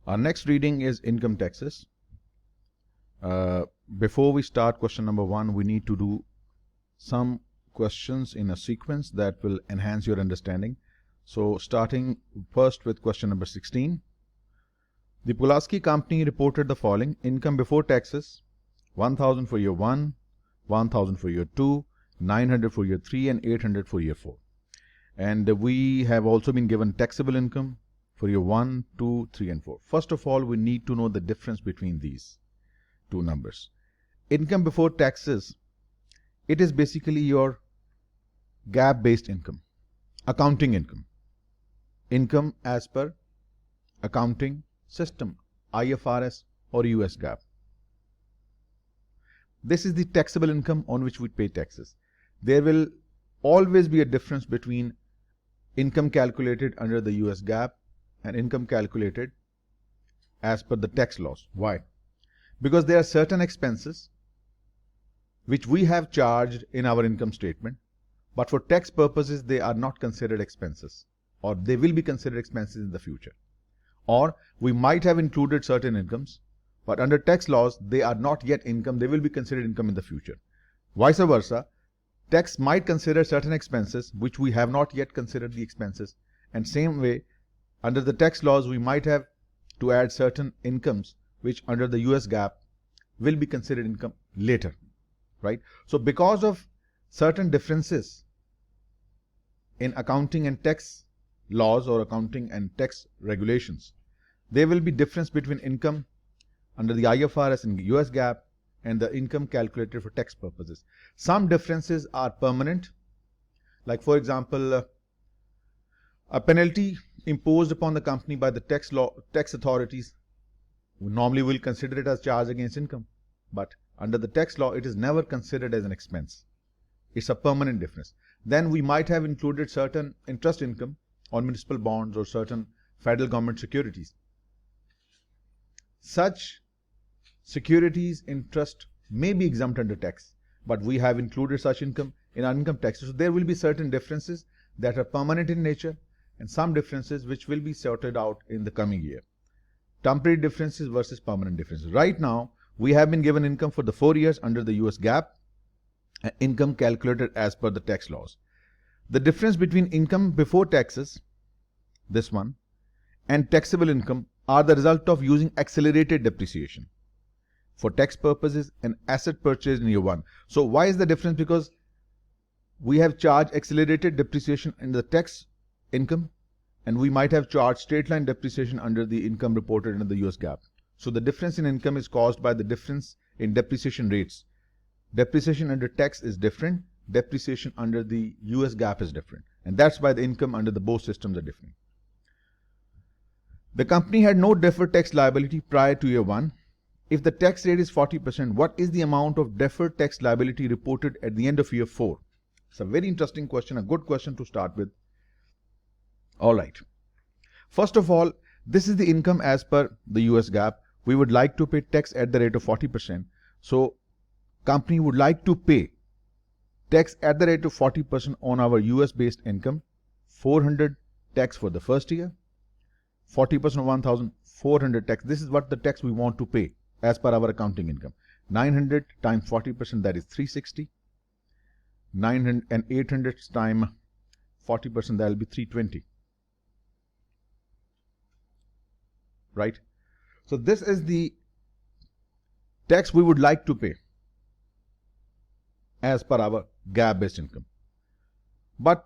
Our next reading is income taxes. Before we start question number 1, we need to do some questions in a sequence that will enhance your understanding. So starting first with question number 16. The Pulaski company reported the following: income before taxes 1000 for year 1, 1000 for year 2, 900 for year 3 and 800 for year 4. And we have also been given taxable income for year 1, 2, 3 and 4. First of all, we need to know the difference between these two numbers. Income before taxes, it is basically your GAAP based income, accounting income, income as per accounting system, IFRS or US GAAP. This is the taxable income on which we pay taxes. There will always be a difference between income calculated under the US GAAP and income calculated as per the tax laws. Why? Because there are certain expenses which we have charged in our income statement, but for tax purposes they are not considered expenses, or they will be considered expenses in the future. Or we might have included certain incomes, but under tax laws they are not yet income, they will be considered income in the future. Vice versa, tax might consider certain expenses which we have not yet considered the expenses, and same way under the tax laws we might have to add certain incomes which under the US GAAP will be considered income later, right? So because of certain differences in accounting and tax laws or accounting and tax regulations, there will be difference between income under the IFRS and US GAAP and the income calculated for tax purposes. Some differences are permanent, like for example, a penalty imposed upon the company by the tax authorities, we normally will consider it as charge against income, but under the tax law it is never considered as an expense. It's a permanent difference. Then we might have included certain interest income on municipal bonds or certain federal government securities. Such securities interest may be exempt under tax, but we have included such income in our income taxes. So there will be certain differences that are permanent in nature and some differences which will be sorted out in the coming year. Temporary differences versus permanent differences. Right now, we have been given income for the 4 years under the US GAAP, income calculated as per the tax laws. The difference between income before taxes, this one, and taxable income are the result of using accelerated depreciation for tax purposes and asset purchased in year 1. So why is the difference? Because we have charged accelerated depreciation in the tax income and we might have charged straight line depreciation under the income reported under the US GAAP. So the difference in income is caused by the difference in depreciation rates. Depreciation under tax is different, depreciation under the US GAAP is different, and that's why the income under the both systems are different. The company had no deferred tax liability prior to year 1. If the tax rate is 40%, what is the amount of deferred tax liability reported at the end of year 4? It's a very interesting question, a good question to start with. All right. First of all, this is the income as per the US GAAP. We would like to pay tax at the rate of 40%. So company would like to pay tax at the rate of 40% on our US based income, 400 tax for the first year, 40% of 1000, 400 tax. This is what the tax we want to pay as per our accounting income. 900 times 40%, that is 360. 900 and 800 times 40%, that will be 320. Right? So this is the tax we would like to pay as per our GAAP based income. But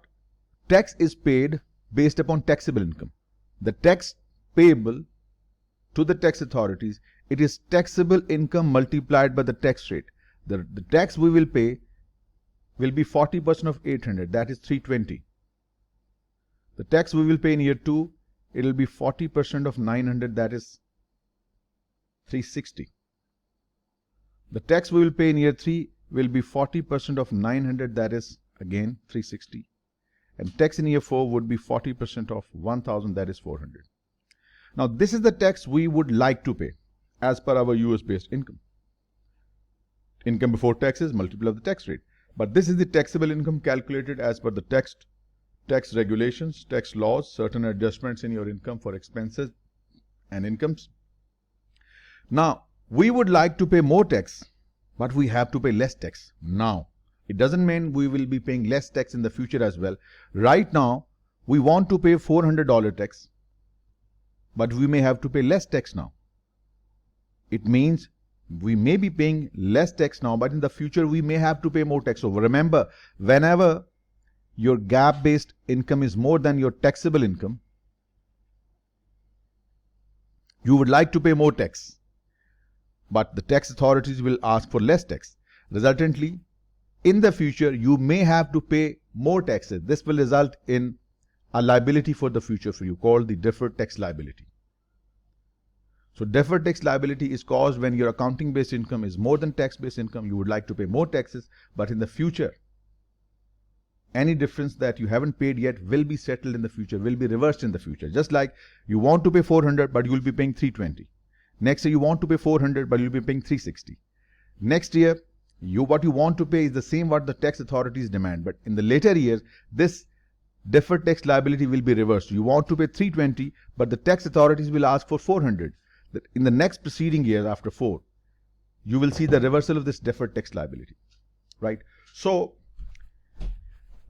tax is paid based upon taxable income. The tax payable to the tax authorities, it is taxable income multiplied by the tax rate. The tax we will pay will be 40% of 800, that is 320. The tax we will pay in year 2, it will be 40% of 900, that is 360. The tax we will pay in year 3 will be 40% of 900, that is again 360. And tax in year 4 would be 40% of 1000, that is 400. Now this is the tax we would like to pay as per our US based income. Income before taxes multiple of the tax rate. But this is the taxable income calculated as per the tax regulations, tax laws, certain adjustments in your income for expenses and incomes. Now, we would like to pay more tax, but we have to pay less tax now. It doesn't mean we will be paying less tax in the future as well. Right now, we want to pay $400 tax, but we may have to pay less tax now. It means we may be paying less tax now, but in the future we may have to pay more tax. So remember, whenever your gap-based income is more than your taxable income, you would like to pay more tax, but the tax authorities will ask for less tax. Resultantly, in the future, you may have to pay more taxes. This will result in a liability for the future for you called the deferred tax liability. So deferred tax liability is caused when your accounting based income is more than tax based income. You would like to pay more taxes, but in the future, any difference that you haven't paid yet will be settled in the future, will be reversed in the future. Just like you want to pay 400, but you will be paying 320. Next year you want to pay 400, but you'll be paying 360. Next year, what you want to pay is the same what the tax authorities demand, but in the later years, this deferred tax liability will be reversed. You want to pay 320, but the tax authorities will ask for 400. In the next preceding year after 4, you will see the reversal of this deferred tax liability, right? So,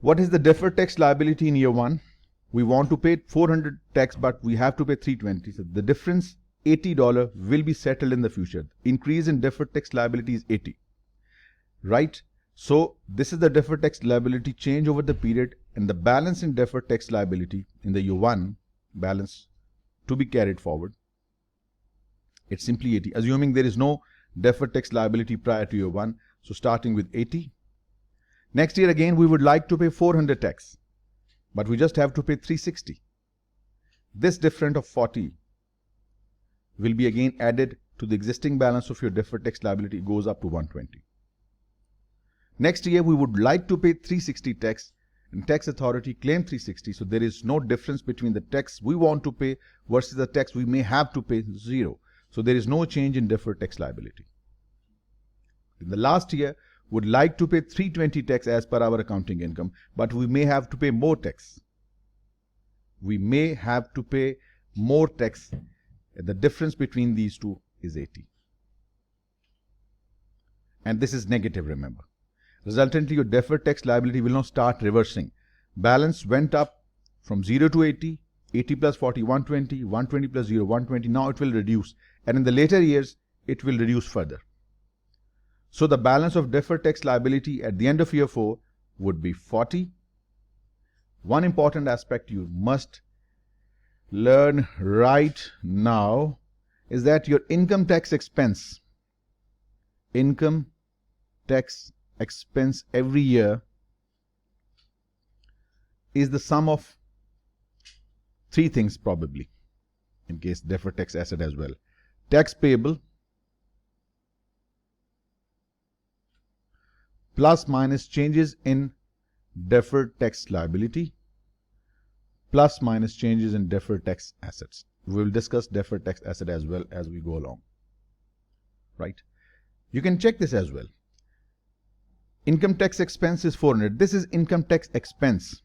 what is the deferred tax liability in year 1? We want to pay 400 tax, but we have to pay 320. So, the difference, $80, will be settled in the future. Increase in deferred tax liability is 80, right? So, this is the deferred tax liability change over the period, and the balance in deferred tax liability in the year 1 balance to be carried forward. It's simply 80, assuming there is no deferred tax liability prior to year 1. So starting with 80. Next year again, we would like to pay 400 tax, but we just have to pay 360. This difference of 40 will be again added to the existing balance of your deferred tax liability. It goes up to 120. Next year, we would like to pay 360 tax, and tax authority claim 360. So there is no difference between the tax we want to pay versus the tax we may have to pay, 0. So there is no change in deferred tax liability. In the last year, would like to pay 320 tax as per our accounting income, but we may have to pay more tax. We may have to pay more tax. The difference between these two is 80. And this is negative, remember. Resultantly, your deferred tax liability will now start reversing. Balance went up from 0 to 80. 80 plus 40, 120, 120 plus 0, 120. Now it will reduce. And in the later years, it will reduce further. So the balance of deferred tax liability at the end of year 4 would be 40. One important aspect you must learn right now is that your income tax expense every year is the sum of 3 things probably, in case deferred tax asset as well. Tax payable plus minus changes in deferred tax liability plus minus changes in deferred tax assets. We will discuss deferred tax asset as well as we go along, right? You can check this as well. Income tax expense is 400. This is income tax expense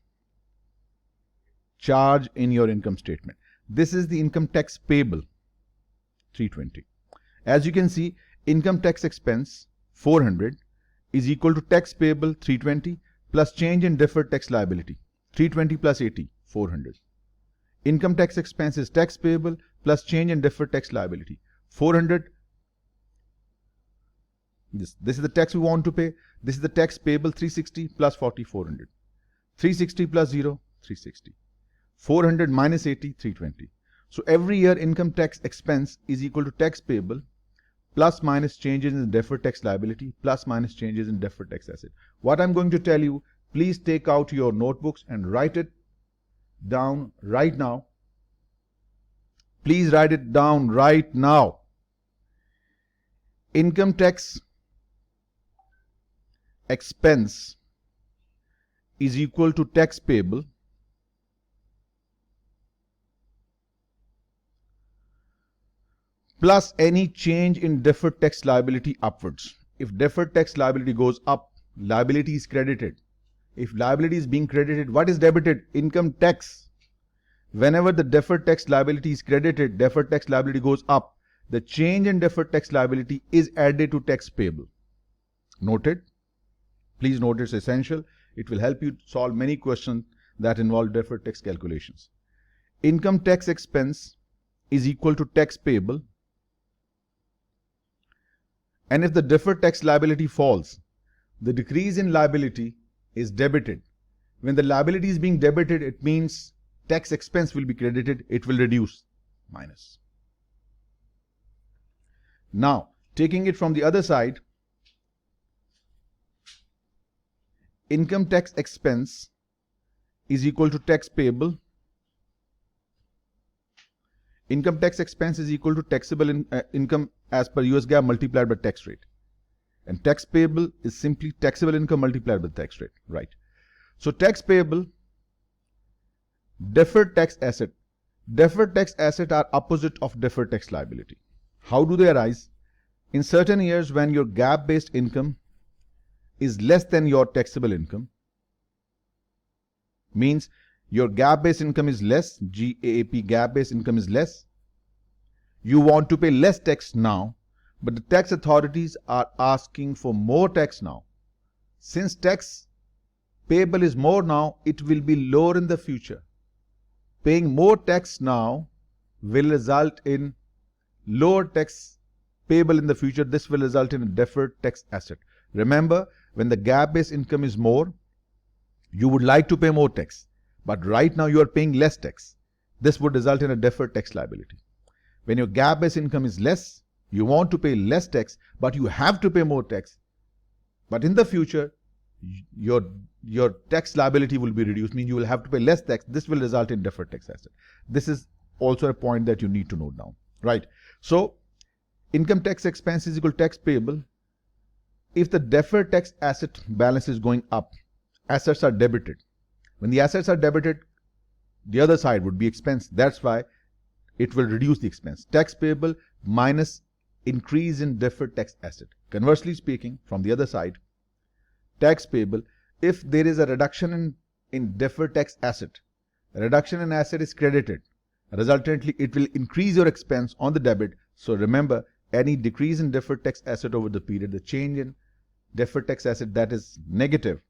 charge in your income statement. This is the income tax payable, 320. As you can see, income tax expense 400 is equal to tax payable 320 plus change in deferred tax liability 320 plus 80, 400. Income tax expense is tax payable plus change in deferred tax liability 400. This is the tax we want to pay. This is the tax payable 360 plus 40, 400. 360 plus 0, 360. 400 minus 80, 320. So every year income tax expense is equal to tax payable plus minus changes in deferred tax liability plus minus changes in deferred tax asset. What I'm going to tell you, please take out your notebooks and write it down right now. Please write it down right now. Income tax expense is equal to tax payable plus any change in deferred tax liability upwards. If deferred tax liability goes up, liability is credited. If liability is being credited, what is debited? Income tax. whenever the deferred tax liability is credited, deferred tax liability goes up. The change in deferred tax liability is added to tax payable. Noted? Please note, it's essential. It will help you solve many questions that involve deferred tax calculations. Income tax expense is equal to tax payable. And if the deferred tax liability falls, the decrease in liability is debited. When the liability is being debited, it means tax expense will be credited. It will reduce, minus. Now, taking it from the other side, income tax expense is equal to tax payable. Income tax expense is equal to taxable income as per US GAAP multiplied by tax rate. And tax payable is simply taxable income multiplied by tax rate, right? So tax payable, deferred tax asset. Deferred tax asset are opposite of deferred tax liability. How do they arise? In certain years when your GAAP-based income is less than your taxable income, means your GAAP-based income is less, GAAP GAAP-based income is less. You want to pay less tax now, but the tax authorities are asking for more tax now. Since tax payable is more now, it will be lower in the future. Paying more tax now will result in lower tax payable in the future. This will result in a deferred tax asset. Remember, when the GAAP-based income is more, you would like to pay more tax, but right now you are paying less tax. This would result in a deferred tax liability. When your GAAP-based income is less, you want to pay less tax, but you have to pay more tax. But in the future, your tax liability will be reduced, meaning you will have to pay less tax. This will result in deferred tax asset. This is also a point that you need to note down, right? So, income tax expense is equal to tax payable. If the deferred tax asset balance is going up, assets are debited. When the assets are debited, the other side would be expense. That's why it will reduce the expense. Tax payable minus increase in deferred tax asset. Conversely speaking, from the other side, tax payable, if there is a reduction in deferred tax asset, a reduction in asset is credited. Resultantly, it will increase your expense on the debit. So remember, any decrease in deferred tax asset over the period, the change in deferred tax asset that is negative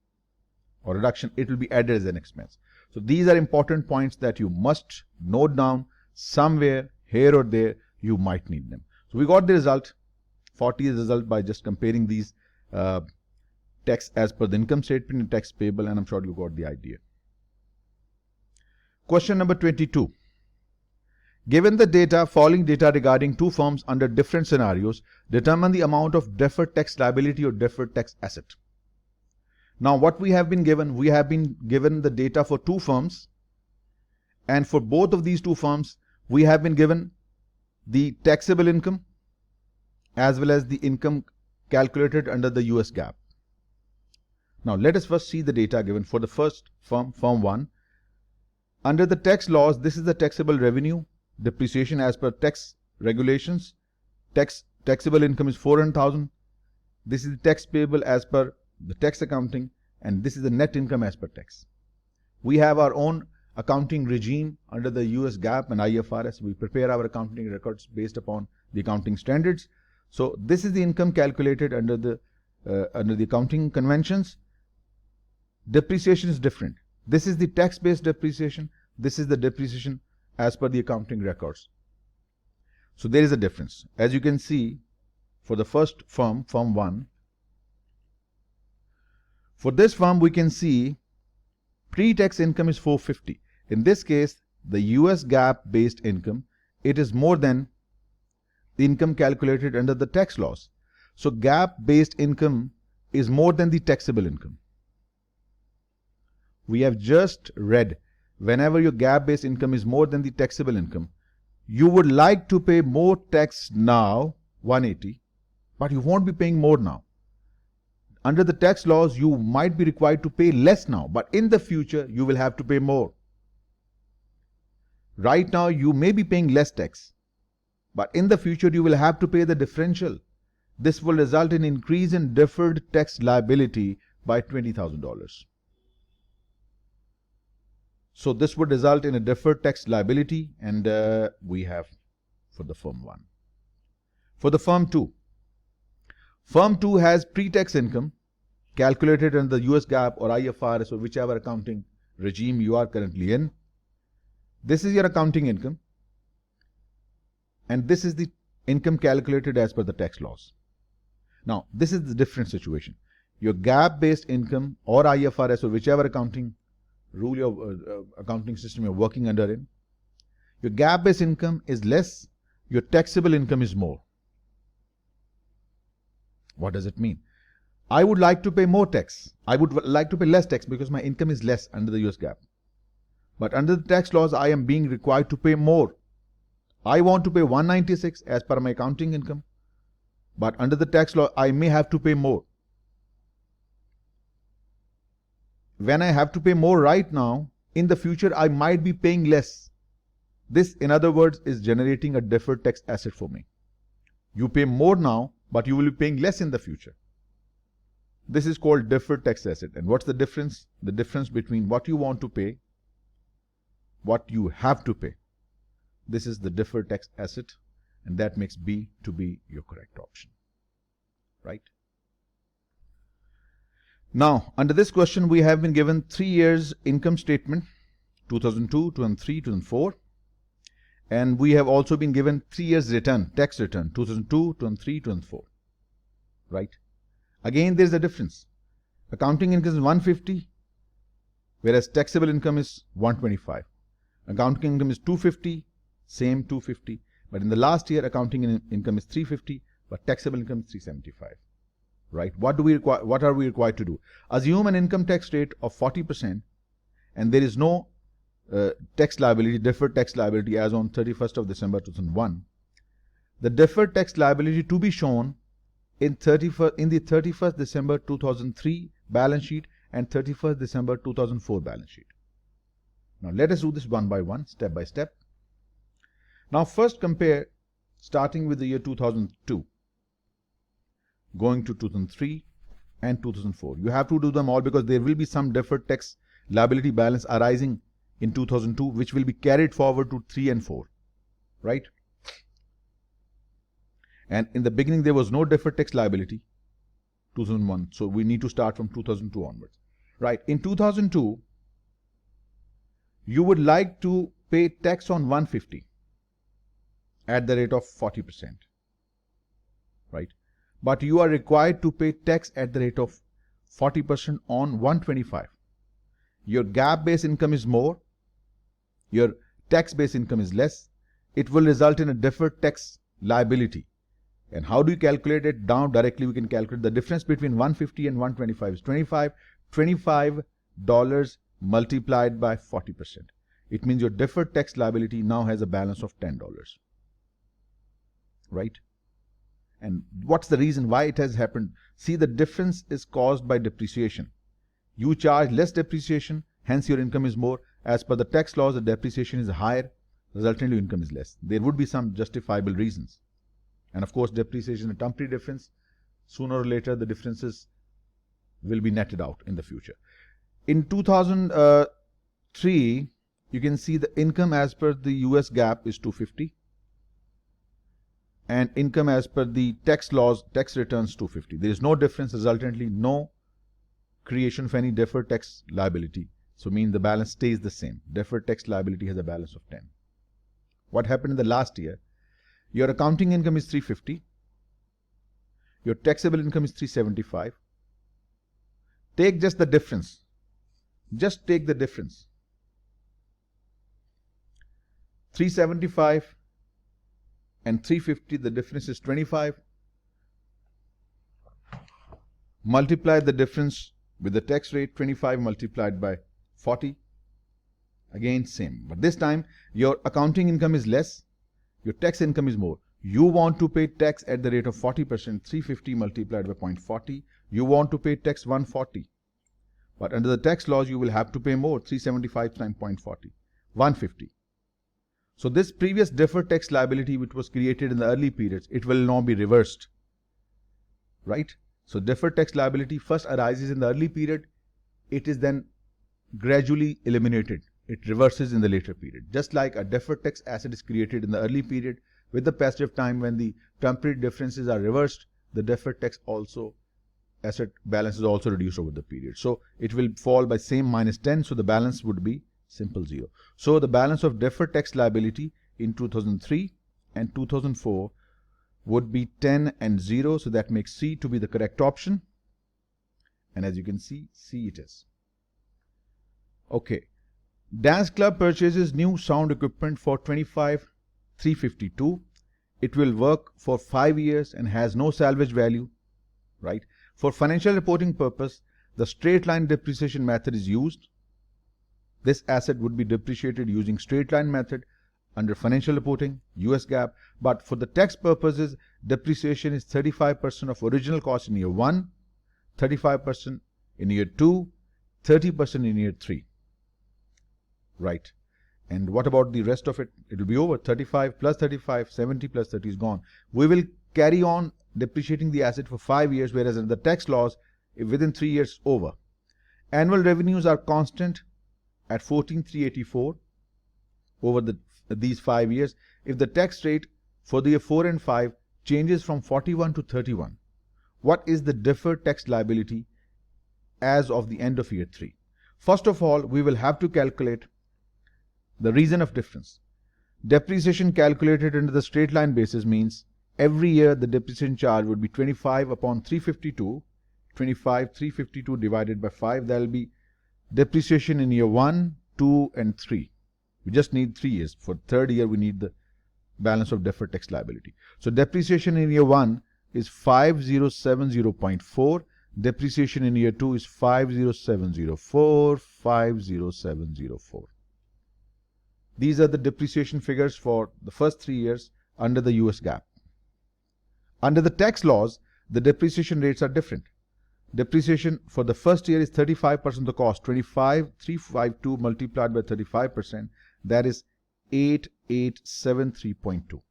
or reduction, it will be added as an expense. So these are important points that you must note down somewhere, here or there. You might need them. So we got the result. 40 is the result by just comparing these tax as per the income statement and tax payable, and I'm sure you got the idea. Question number 22. Given the data, following data regarding two firms under different scenarios, determine the amount of deferred tax liability or deferred tax asset. Now what we have been given the data for two firms, and for both of these two firms, we have been given the taxable income as well as the income calculated under the US GAAP. Now let us first see the data given for the first firm, firm 1. Under the tax laws, this is the taxable revenue, depreciation as per tax regulations. Taxable income is 400,000. This is the tax payable as per the tax accounting, and this is the net income as per tax. We have our own accounting regime under the US GAAP and IFRS. We prepare our accounting records based upon the accounting standards. So this is the income calculated under the accounting conventions. Depreciation is different. This is the tax-based depreciation. This is the depreciation as per the accounting records. So there is a difference. As you can see, for the first firm, firm 1, for this firm we can see pre-tax income is 450. In this case, the US GAAP based income, it is more than the income calculated under the tax laws. So GAAP based income is more than the taxable income. We have just read, whenever your GAAP based income is more than the taxable income, you would like to pay more tax now, 180, but you won't be paying more now. Under the tax laws, you might be required to pay less now, but in the future, you will have to pay more. Right now, you may be paying less tax, but in the future, you will have to pay the differential. This will result in increase in deferred tax liability by $20,000. So this would result in a deferred tax liability, and we have for the firm 1. For the firm 2, firm 2 has pre-tax income calculated under the US GAAP or IFRS or whichever accounting regime you are currently in. This is your accounting income, and this is the income calculated as per the tax laws. Now, this is the different situation. Your GAAP-based income or IFRS or whichever accounting rule your accounting system you're working under in, your GAAP-based income is less, your taxable income is more. What does it mean? I would like to pay more tax. I would like to pay less tax because my income is less under the US GAAP. But under the tax laws, I am being required to pay more. I want to pay 196 as per my accounting income, but under the tax law, I may have to pay more. When I have to pay more right now, in the future, I might be paying less. This, in other words, is generating a deferred tax asset for me. You pay more now, but you will be paying less in the future. This is called deferred tax asset. And what's the difference? The difference between what you want to pay, what you have to pay. This is the deferred tax asset, and that makes B to be your correct option. Right? Now, under this question, we have been given 3 years income statement, 2002, 2003, 2004. And we have also been given 3 years return, tax return, 2002, 2003, 2004. Right? Again, there is a difference. Accounting income is 150, whereas taxable income is 125. Accounting income is 250, same 250. But in the last year, accounting income is 350, but taxable income is 375. Right? What are we required to do? Assume an income tax rate of 40%, and there is no tax liability, deferred tax liability as on 31st of December 2001. The deferred tax liability to be shown in the 31st December 2003 balance sheet and 31st December 2004 balance sheet. Now let us do this one by one, step by step. Now first compare starting with the year 2002, going to 2003 and 2004. You have to do them all because there will be some deferred tax liability balance arising in 2002 which will be carried forward to 3 and 4, right? And in the beginning there was no deferred tax liability, 2001, so we need to start from 2002 onwards. Right, in 2002 you would like to pay tax on 150 at the rate of 40%, right? But you are required to pay tax at the rate of 40% on 125. Your GAAP-based income is more, your tax-based income is less. It will result in a deferred tax liability. And how do you calculate it? Down directly we can calculate the difference between 150 and 125 is 25. $25 multiplied by 40%. It means your deferred tax liability now has a balance of $10. Right? And what's the reason why it has happened? See, the difference is caused by depreciation. You charge less depreciation, hence your income is more. As per the tax laws, the depreciation is higher, resultantly income is less. There would be some justifiable reasons. And of course, depreciation is a temporary difference. Sooner or later, the differences will be netted out in the future. In 2003, you can see the income as per the US GAAP is 250. And income as per the tax laws, tax returns 250. There is no difference, resultantly no creation of any deferred tax liability. So means the balance stays the same. Deferred tax liability has a balance of 10. What happened in the last year? Your accounting income is 350. Your taxable income is 375. Take just the difference. Just take the difference. 375 and 350, the difference is 25. Multiply the difference with the tax rate, 25 multiplied by 40. Again, same. But this time, your accounting income is less. Your tax income is more. You want to pay tax at the rate of 40%, 350 multiplied by 0.40. You want to pay tax 140. But under the tax laws, you will have to pay more, 375 times 0.40, 150. So this previous deferred tax liability which was created in the early periods, it will now be reversed, right? So deferred tax liability first arises in the early period. It is then gradually eliminated it reverses in the later period. Just like a deferred tax asset is created in the early period, with the passage of time when the temporary differences are reversed, the deferred tax asset balance is also reduced over the period. So it will fall by same -10, so the balance would be simple 0. So the balance of deferred tax liability in 2003 and 2004 would be 10 and 0, so that makes C to be the correct option. And as you can see, C it is. Okay. Dance Club purchases new sound equipment for 25,352. It will work for 5 years and has no salvage value, right? For financial reporting purpose, the straight line depreciation method is used. This asset would be depreciated using straight line method under financial reporting, US GAAP, but for the tax purposes, depreciation is 35% of original cost in year 1, 35% in year 2, 30% in year 3. Right. And what about the rest of it? It will be over. 35 plus 35, 70 plus 30 is gone. We will carry on depreciating the asset for 5 years, whereas in the tax laws, within 3 years over. Annual revenues are constant at 14,384 over these 5 years. If the tax rate for the year 4 and 5 changes from 41 to 31, what is the deferred tax liability as of the end of year 3? First of all, we will have to calculate the reason of difference. Depreciation calculated under the straight line basis means every year the depreciation charge would be 25 upon 352, 352 divided by 5. That will be depreciation in year 1, 2 and 3. We just need 3 years. For third year we need the balance of deferred tax liability. So depreciation in year 1 is 5070.4. Depreciation in year 2 is 50704, 50704. These are the depreciation figures for the first 3 years under the US GAAP. Under the tax laws, the depreciation rates are different. Depreciation for the first year is 35% of the cost, 25,352 multiplied by 35%, that is 8873.2.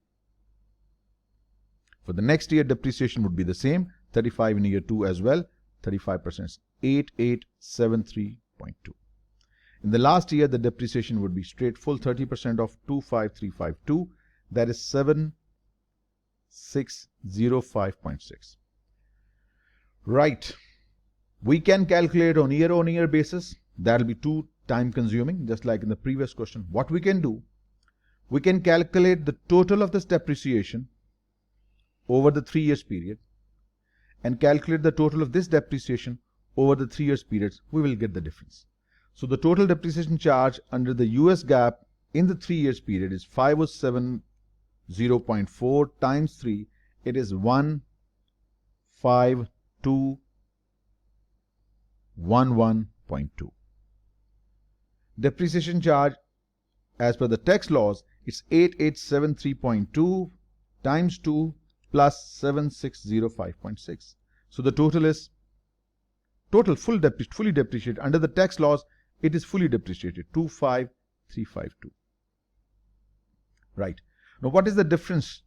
For the next year, depreciation would be the same, 35 in year 2 as well, 35% is 8873.2. In the last year, the depreciation would be straight full 30% of 25,352, that is 7605.6. Right. We can calculate on year basis. That will be too time consuming, just like in the previous question. What we can do, we can calculate the total of this depreciation over the 3 years period and calculate the total of this depreciation over the 3 years periods. We will get the difference. So the total depreciation charge under the US GAAP in the 3 years period is 5070.4 times 3. It is 15211.2. Depreciation charge as per the tax laws, it's 8873.2 times 2 plus 7605.6. So the total is fully depreciated. Under the tax laws, it is fully depreciated, 25352. Right. Now what is the difference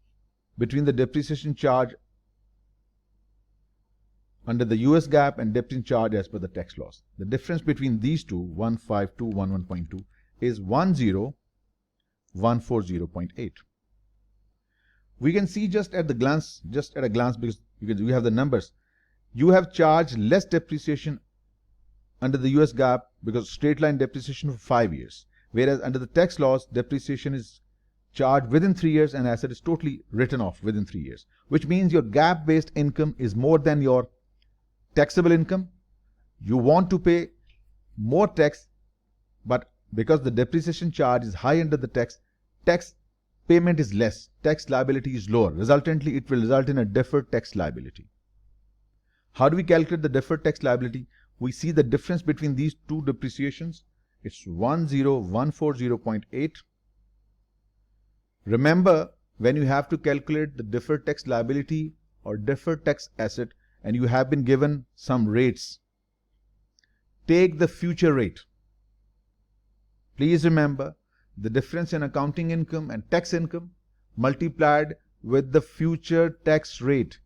between the depreciation charge under the US GAAP and depreciation charge as per the tax laws? The difference between these two, 15211.2, is 10140.8. We can see just at a glance, because we have the numbers. You have charged less depreciation under the US GAAP because straight line depreciation for 5 years. Whereas under the tax laws, depreciation is charged within 3 years and asset is totally written off within 3 years. Which means your GAAP based income is more than your taxable income. You want to pay more tax, but because the depreciation charge is high under the tax payment is less, tax liability is lower. Resultantly, it will result in a deferred tax liability. How do we calculate the deferred tax liability? We see the difference between these two depreciations. It's 10140.8. Remember, when you have to calculate the deferred tax liability or deferred tax asset and you have been given some rates, take the future rate. Please remember, the difference in accounting income and tax income multiplied with the future tax rate.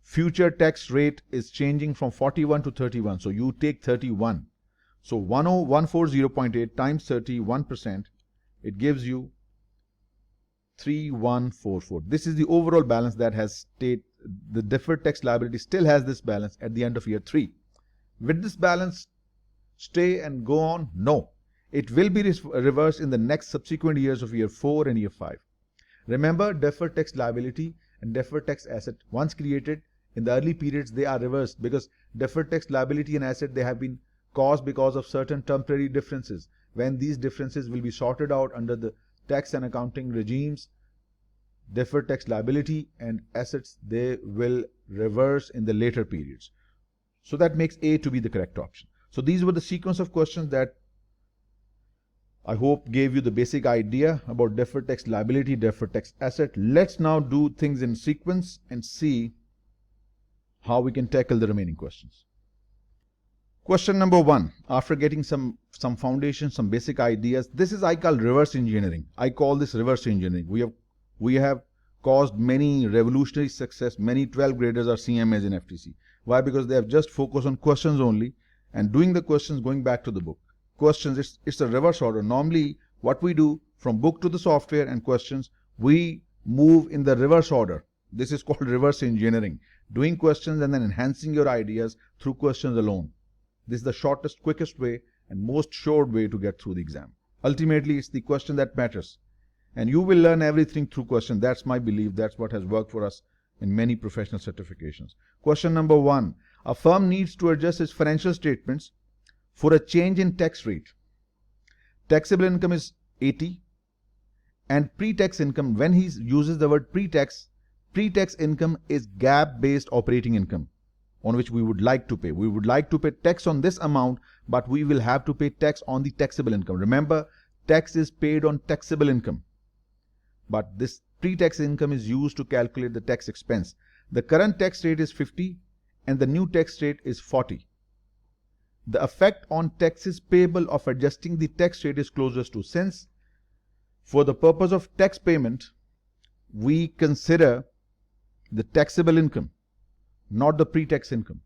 Future tax rate is changing from 41 to 31. So you take 31. So 10140.8 times 31%, it gives you 3144. This is the overall balance that has stayed. The deferred tax liability still has this balance at the end of year 3. Will this balance stay and go on? No. It will be reversed in the next subsequent years of year 4 and year 5. Remember, deferred tax liability and deferred tax asset, once created in the early periods, they are reversed because deferred tax liability and asset, they have been caused because of certain temporary differences. When these differences will be sorted out under the tax and accounting regimes, deferred tax liability and assets, they will reverse in the later periods. So that makes A to be the correct option. So these were the sequence of questions that I hope gave you the basic idea about deferred tax liability, deferred tax asset. Let's now do things in sequence and see how we can tackle the remaining questions. Question number 1, after getting some foundation, some basic ideas, this is I call reverse engineering. I call this reverse engineering. We have caused many revolutionary success. Many 12th graders are CMAs in FTC. Why? Because they have just focused on questions only and doing the questions going back to the book. Questions, it's a reverse order. Normally, what we do from book to the software and questions, we move in the reverse order. This is called reverse engineering. Doing questions and then enhancing your ideas through questions alone. This is the shortest, quickest way and most sure way to get through the exam. Ultimately, it's the question that matters. And you will learn everything through question. That's my belief. That's what has worked for us in many professional certifications. Question number 1. A firm needs to adjust its financial statements for a change in tax rate. Taxable income is 80 and pre-tax income, when he uses the word pre-tax income is GAAP-based operating income on which we would like to pay. We would like to pay tax on this amount, but we will have to pay tax on the taxable income. Remember, tax is paid on taxable income, but this pre-tax income is used to calculate the tax expense. The current tax rate is 50 and the new tax rate is 40. The effect on taxes payable of adjusting the tax rate is closest to, since for the purpose of tax payment, we consider the taxable income, not the pre-tax income.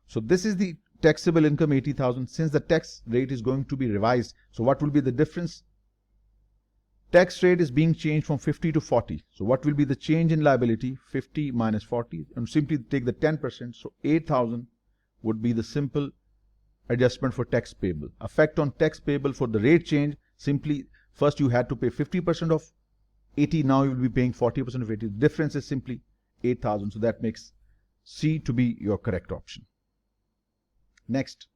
So this is the taxable income 80,000. Since the tax rate is going to be revised, so what will be the difference? Tax rate is being changed from 50 to 40. So what will be the change in liability? 50 minus 40, and simply take the 10%. So 8,000 would be the simple adjustment for tax payable. Effect on tax payable for the rate change, simply first you had to pay 50% of 80, now you will be paying 40% of 80. The difference is simply 8,000. So that makes C to be your correct option. Next.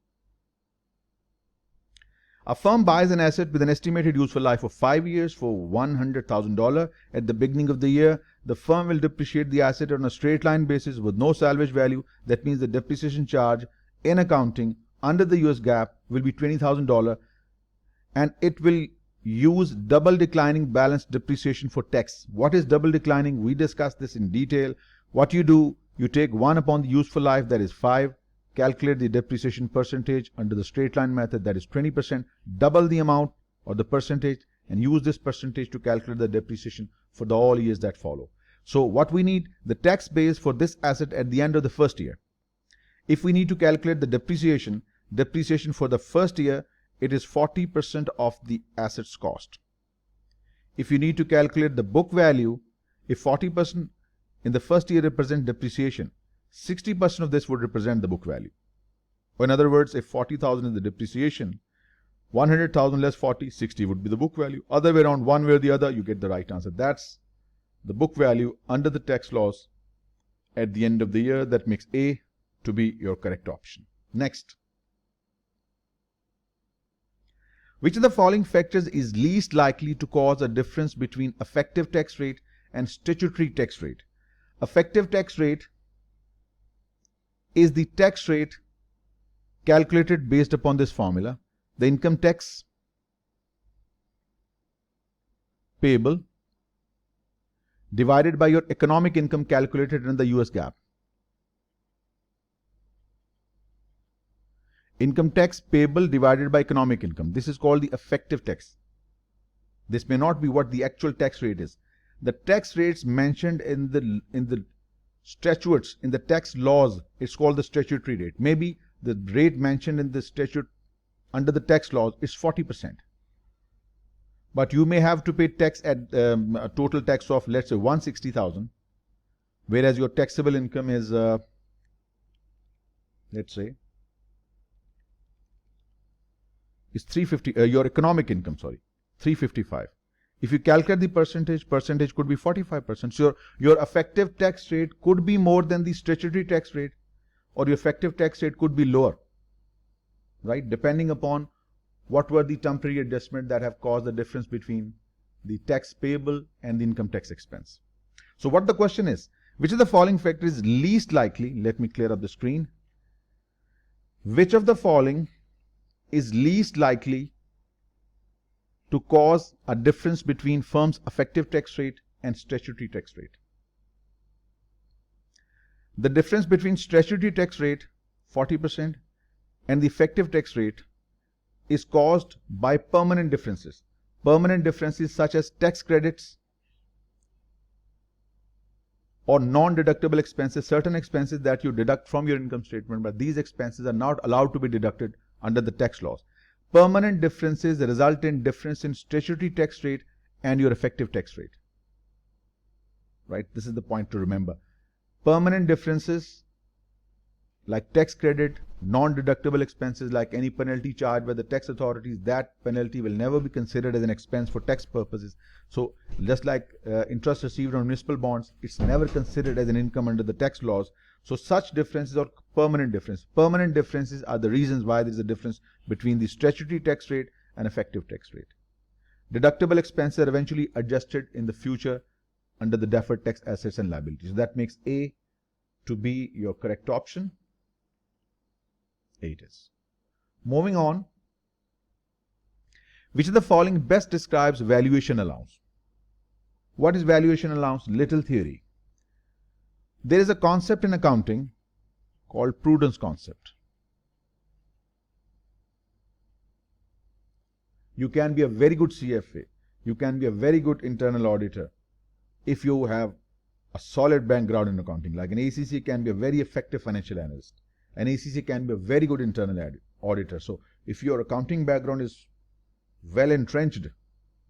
A firm buys an asset with an estimated useful life of 5 years for $100,000. At the beginning of the year, the firm will depreciate the asset on a straight line basis with no salvage value. That means the depreciation charge in accounting under the US GAAP will be $20,000, and it will use double declining balance depreciation for tax. What is double declining? We discussed this in detail. What you do, you take 1 upon the useful life, that is 5, calculate the depreciation percentage under the straight line method, that is 20%, double the amount or the percentage, and use this percentage to calculate the depreciation for the all years that follow. So what we need, the tax base for this asset at the end of the first year. If we need to calculate the depreciation for the first year, it is 40% of the asset's cost. If you need to calculate the book value, if 40% in the first year represent depreciation, 60% of this would represent the book value. Or in other words, if 40,000 is the depreciation, 100,000 less 40, 60 would be the book value. Other way around, one way or the other, you get the right answer. That's the book value under the tax laws at the end of the year. That makes A to be your correct option. Next. Which of the following factors is least likely to cause a difference between effective tax rate and statutory tax rate? Effective tax rate is the tax rate calculated based upon this formula. The income tax payable divided by your economic income calculated in the US GAAP. Income tax payable divided by economic income. This is called the effective tax. This may not be what the actual tax rate is. The tax rates mentioned in the statutes, in the tax laws, it's called the statutory rate. Maybe the rate mentioned in the statute under the tax laws is 40%. But you may have to pay tax at a total tax of, let's say, 160,000, whereas your taxable income is, let's say, is 350. Your economic income, sorry, 355. If you calculate the percentage could be 45%. So your effective tax rate could be more than the statutory tax rate, or your effective tax rate could be lower, right? Depending upon what were the temporary adjustments that have caused the difference between the tax payable and the income tax expense. So what the question is, which of the following factor is least likely? Let me clear up the screen. Which of the following is least likely to cause a difference between firm's effective tax rate and statutory tax rate? The difference between statutory tax rate 40% and the effective tax rate is caused by permanent differences. Permanent differences such as tax credits or non-deductible expenses, certain expenses that you deduct from your income statement, but these expenses are not allowed to be deducted under the tax laws. Permanent differences result in difference in statutory tax rate and your effective tax rate. Right? This is the point to remember. Permanent differences like tax credit, non-deductible expenses like any penalty charged by the tax authorities, that penalty will never be considered as an expense for tax purposes. So just like interest received on municipal bonds, it's never considered as an income under the tax laws. So such differences are permanent differences. Permanent differences are the reasons why there is a difference between the statutory tax rate and effective tax rate. Deductible expenses are eventually adjusted in the future under the deferred tax assets and liabilities. So that makes A to be your correct option. It is. Moving on, which of the following best describes valuation allowance? What is valuation allowance? Little theory. There is a concept in accounting called prudence concept. You can be a very good CFA. You can be a very good internal auditor if you have a solid background in accounting. Like an ACC can be a very effective financial analyst. An ACC can be a very good internal auditor. So if your accounting background is well entrenched,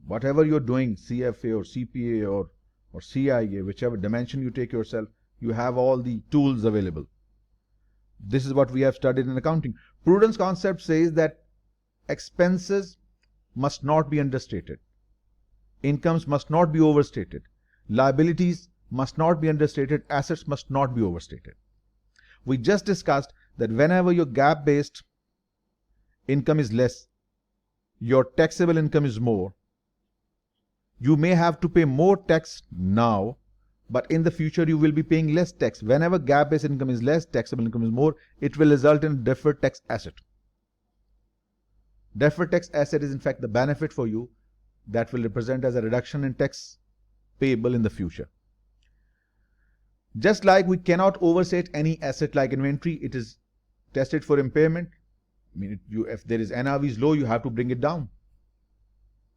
whatever you're doing, CFA or CPA or CIA, whichever dimension you take yourself, you have all the tools available. This is what we have studied in accounting. Prudence concept says that expenses must not be understated. Incomes must not be overstated. Liabilities must not be understated. Assets must not be overstated. We just discussed that whenever your gap-based income is less, your taxable income is more, you may have to pay more tax now, but in the future you will be paying less tax. Whenever gap-based income is less, taxable income is more, it will result in deferred tax asset. Deferred tax asset is in fact the benefit for you that will represent as a reduction in tax payable in the future. Just like we cannot overstate any asset like inventory, it is tested for impairment. I mean, if there is NRV is low, you have to bring it down.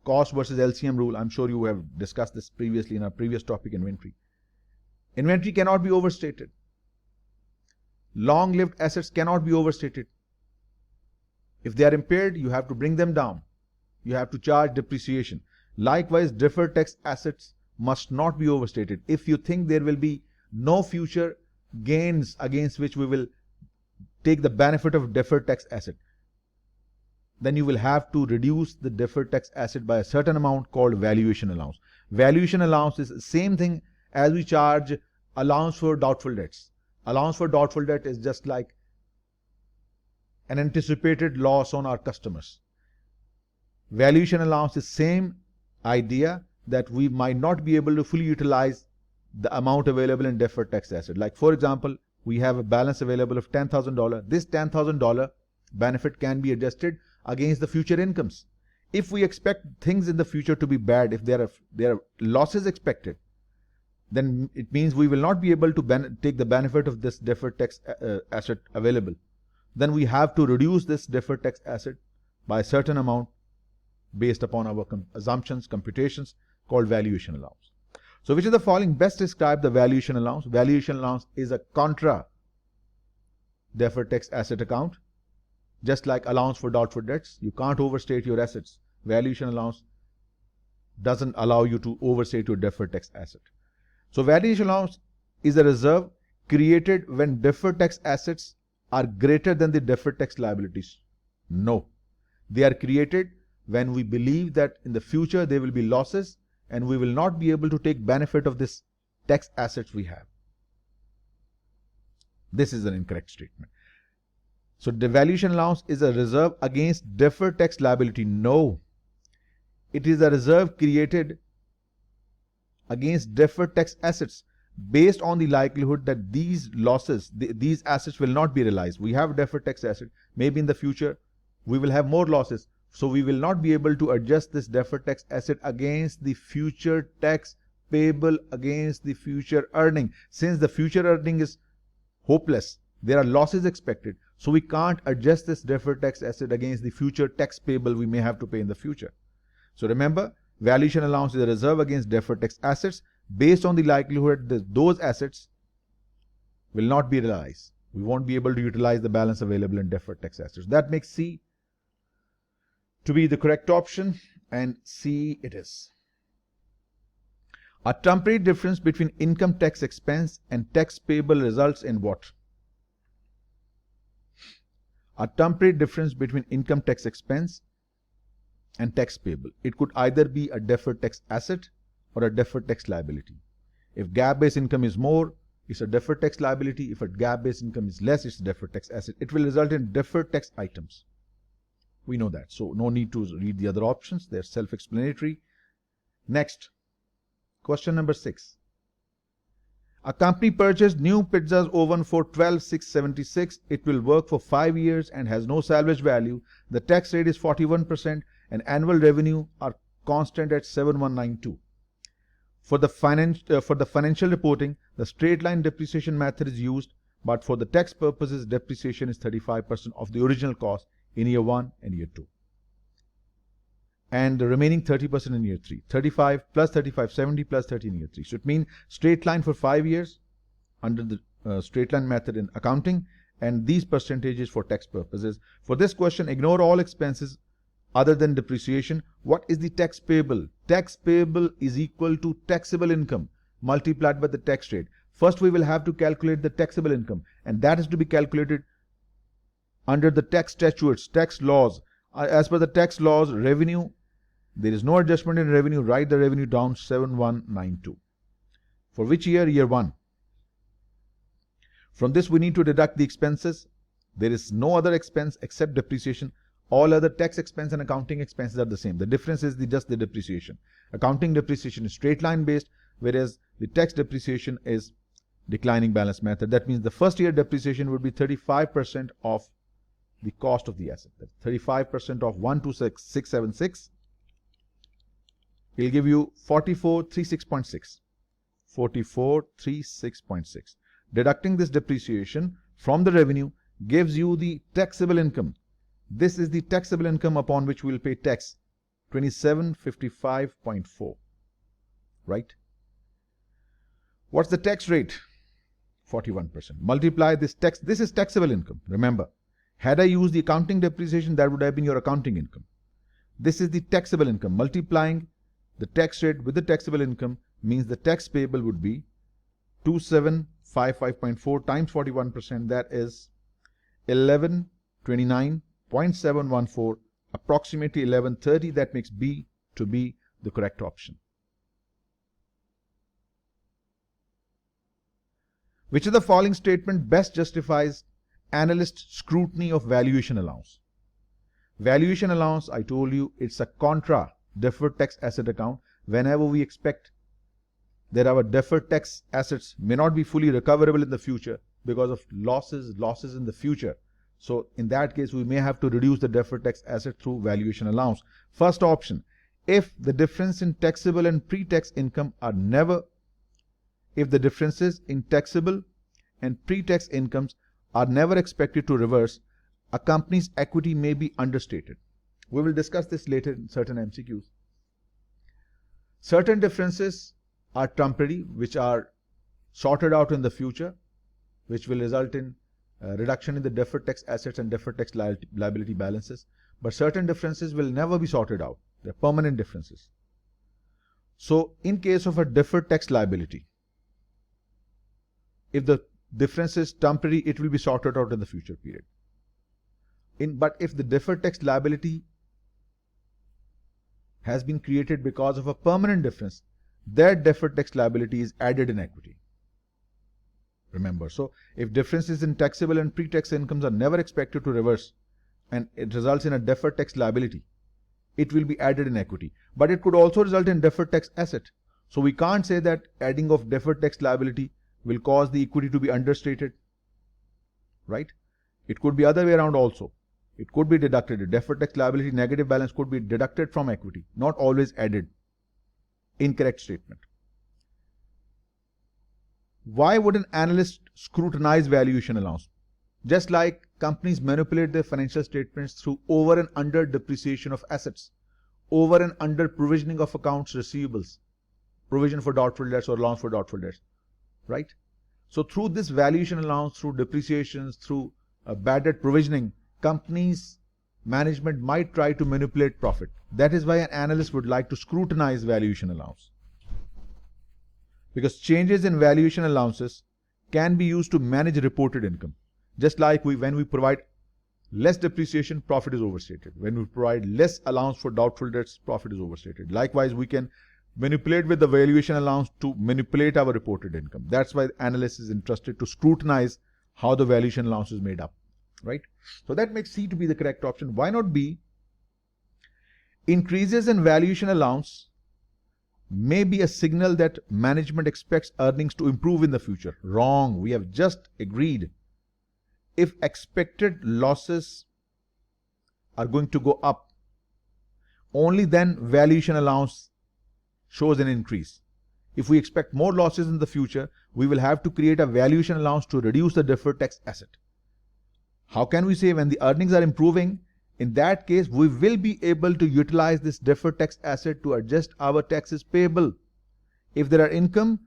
Cost versus LCM rule, I'm sure you have discussed this previously in our previous topic, inventory. Inventory cannot be overstated. Long-lived assets cannot be overstated. If they are impaired, you have to bring them down. You have to charge depreciation. Likewise, deferred tax assets must not be overstated. If you think there will be no future gains against which we will take the benefit of deferred tax asset, then you will have to reduce the deferred tax asset by a certain amount called valuation allowance. Valuation allowance is the same thing as we charge allowance for doubtful debts. Allowance for doubtful debt is just like an anticipated loss on our customers. Valuation allowance is same idea, that we might not be able to fully utilize the amount available in deferred tax asset. Like for example, we have a balance available of $10,000. This $10,000 benefit can be adjusted against the future incomes. If we expect things in the future to be bad, if there are losses expected, then it means we will not be able to take the benefit of this deferred tax asset available. Then we have to reduce this deferred tax asset by a certain amount based upon our assumptions, computations, called valuation allowance. So which of the following best describe the valuation allowance? Valuation allowance is a contra deferred tax asset account. Just like allowance for doubtful debts, you can't overstate your assets. Valuation allowance doesn't allow you to overstate your deferred tax asset. So valuation allowance is a reserve created when deferred tax assets are greater than the deferred tax liabilities. No. They are created when we believe that in the future there will be losses and we will not be able to take benefit of this tax assets we have. This is an incorrect statement. So the valuation allowance is a reserve against deferred tax liability. No. It is a reserve created against deferred tax assets based on the likelihood that these losses, these assets will not be realized. We have a deferred tax asset. Maybe in the future we will have more losses. So we will not be able to adjust this deferred tax asset against the future tax payable against the future earning. Since the future earning is hopeless, there are losses expected. So we can't adjust this deferred tax asset against the future tax payable we may have to pay in the future. So remember, valuation allowance is a reserve against deferred tax assets based on the likelihood that those assets will not be realized. We won't be able to utilize the balance available in deferred tax assets. That makes C to be the correct option, and C it is. A temporary difference between income tax expense and tax payable results in what? A temporary difference between income tax expense and tax payable. It could either be a deferred tax asset or a deferred tax liability. If GAAP-based income is more, it's a deferred tax liability. If a GAAP-based income is less, it's a deferred tax asset. It will result in deferred tax items. We know that. So no need to read the other options. They're self-explanatory. Next, question number 6. A company purchased new Pizza's oven for $12,676. It will work for 5 years and has no salvage value. The tax rate is 41% and annual revenue are constant at 7192. For the financial reporting, the straight line depreciation method is used, but for the tax purposes, depreciation is 35% of the original cost in year 1 and year 2. And the remaining 30% in year 3. 35 plus 35, 70 plus 30 in year 3. So it means straight line for 5 years under the straight line method in accounting, and these percentages for tax purposes. For this question, ignore all expenses other than depreciation. What is the tax payable? Tax payable is equal to taxable income multiplied by the tax rate. First, we will have to calculate the taxable income, and that is to be calculated under the tax statutes, tax laws. As per the tax laws, revenue, there is no adjustment in revenue. Write the revenue down 7192. For which year? Year 1. From this, we need to deduct the expenses. There is no other expense except depreciation. All other tax expense and accounting expenses are the same. The difference is just the depreciation. Accounting depreciation is straight line based, whereas the tax depreciation is declining balance method. That means the first year depreciation would be 35% of the cost of the asset. That's 35% of 126,676 will give you 4436.6. 4436.6. Deducting this depreciation from the revenue gives you the taxable income. This is the taxable income upon which we will pay tax, 2755.4. Right? What's the tax rate? 41%. Multiply this tax. This is taxable income. Remember, had I used the accounting depreciation, that would have been your accounting income. This is the taxable income. Multiplying the tax rate with the taxable income means the tax payable would be 2755.4 times 41%. That is 1129.714, approximately 1130. That makes B to be the correct option. Which of the following statement best justifies analyst scrutiny of valuation allowance? Valuation allowance, I told you, it's a contra deferred tax asset account. Whenever we expect that our deferred tax assets may not be fully recoverable in the future because of losses in the future. So in that case, we may have to reduce the deferred tax asset through valuation allowance. First option, if the difference in taxable and pre-tax income are never, if the differences in taxable and pre-tax incomes are never expected to reverse, a company's equity may be understated. We will discuss this later in certain MCQs. Certain differences are temporary, which are sorted out in the future, which will result in reduction in the deferred tax assets and deferred tax liability balances, but certain differences will never be sorted out. They're permanent differences. So in case of a deferred tax liability, if the difference is temporary, it will be sorted out in the future period. But if the deferred tax liability has been created because of a permanent difference, that deferred tax liability is added in equity. Remember, so if differences in taxable and pre-tax incomes are never expected to reverse and it results in a deferred tax liability, it will be added in equity. But it could also result in deferred tax asset. So we can't say that adding of deferred tax liability will cause the equity to be understated, right? It could be other way around also. It could be deducted. A deferred tax liability negative balance could be deducted from equity, not always added. Incorrect statement. Why would an analyst scrutinize valuation allowance? Just like companies manipulate their financial statements through over and under depreciation of assets, over and under provisioning of accounts receivables, provision for doubtful debts or allowance for doubtful debts, right? So through this valuation allowance, through depreciations, through bad debt provisioning, companies management might try to manipulate profit. That is why an analyst would like to scrutinize valuation allowance. Because changes in valuation allowances can be used to manage reported income. Just like when we provide less depreciation, profit is overstated. When we provide less allowance for doubtful debts, profit is overstated. Likewise, we can manipulate with the valuation allowance to manipulate our reported income. That's why the analyst is interested to scrutinize how the valuation allowance is made up, right? So that makes C to be the correct option. Why not B? Increases in valuation allowance may be a signal that management expects earnings to improve in the future. Wrong. We have just agreed. If expected losses are going to go up, only then valuation allowance shows an increase. If we expect more losses in the future, we will have to create a valuation allowance to reduce the deferred tax asset. How can we say when the earnings are improving? In that case, we will be able to utilize this deferred tax asset to adjust our taxes payable. If there are income,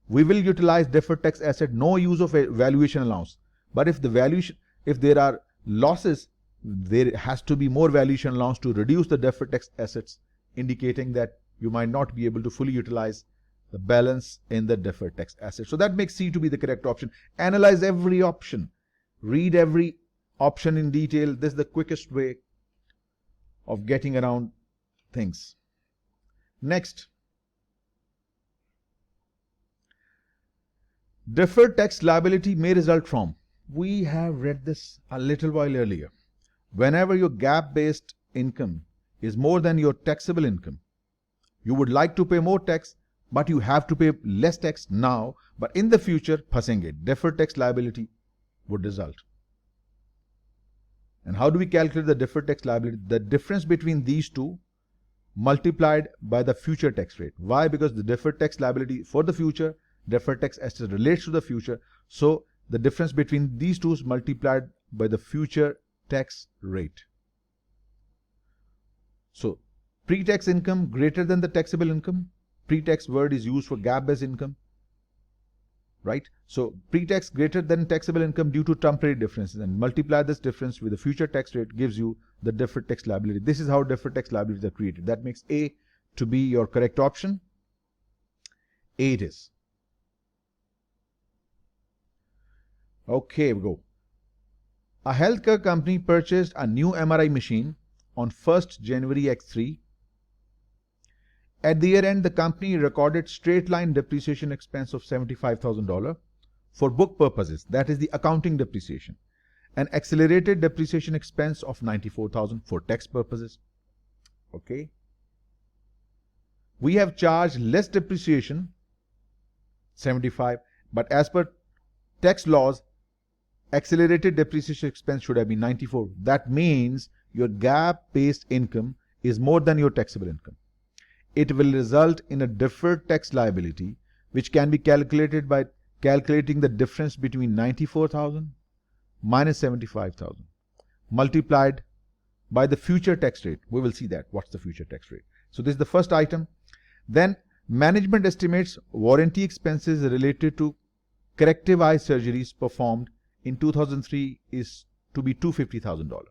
we will utilize deferred tax asset, no use of a valuation allowance. But if there are losses, there has to be more valuation allowance to reduce the deferred tax assets, indicating that you might not be able to fully utilize the balance in the deferred tax asset. So that makes C to be the correct option. Analyze every option. Read every option in detail. This is the quickest way of getting around things. Next, deferred tax liability may result from, we have read this a little while earlier. Whenever your GAAP-based income is more than your taxable income, you would like to pay more tax, but you have to pay less tax now, but in the future, phasenge, deferred tax liability would result. And how do we calculate the deferred tax liability? The difference between these two multiplied by the future tax rate. Why? Because the deferred tax liability for the future, deferred tax asset relates to the future. So the difference between these two is multiplied by the future tax rate. So pre-tax income greater than the taxable income. Pre-tax word is used for GAAP-based income, right? So pre-tax greater than taxable income due to temporary differences, and multiply this difference with the future tax rate gives you the deferred tax liability. This is how deferred tax liabilities are created. That makes A to be your correct option. A it is. Okay, we go. A healthcare company purchased a new MRI machine on 1st January X3. At the year end, the company recorded straight line depreciation expense of $75,000 for book purposes, that is the accounting depreciation, and accelerated depreciation expense of $94,000 for tax purposes. Okay. We have charged less depreciation, 75, but as per tax laws, accelerated depreciation expense should have been 94. That means your GAAP-based income is more than your taxable income. It will result in a deferred tax liability, which can be calculated by calculating the difference between 94,000 minus 75,000 multiplied by the future tax rate. We will see that. What's the future tax rate? So this is the first item. Then management estimates warranty expenses related to corrective eye surgeries performed in 2003 is to be $250,000.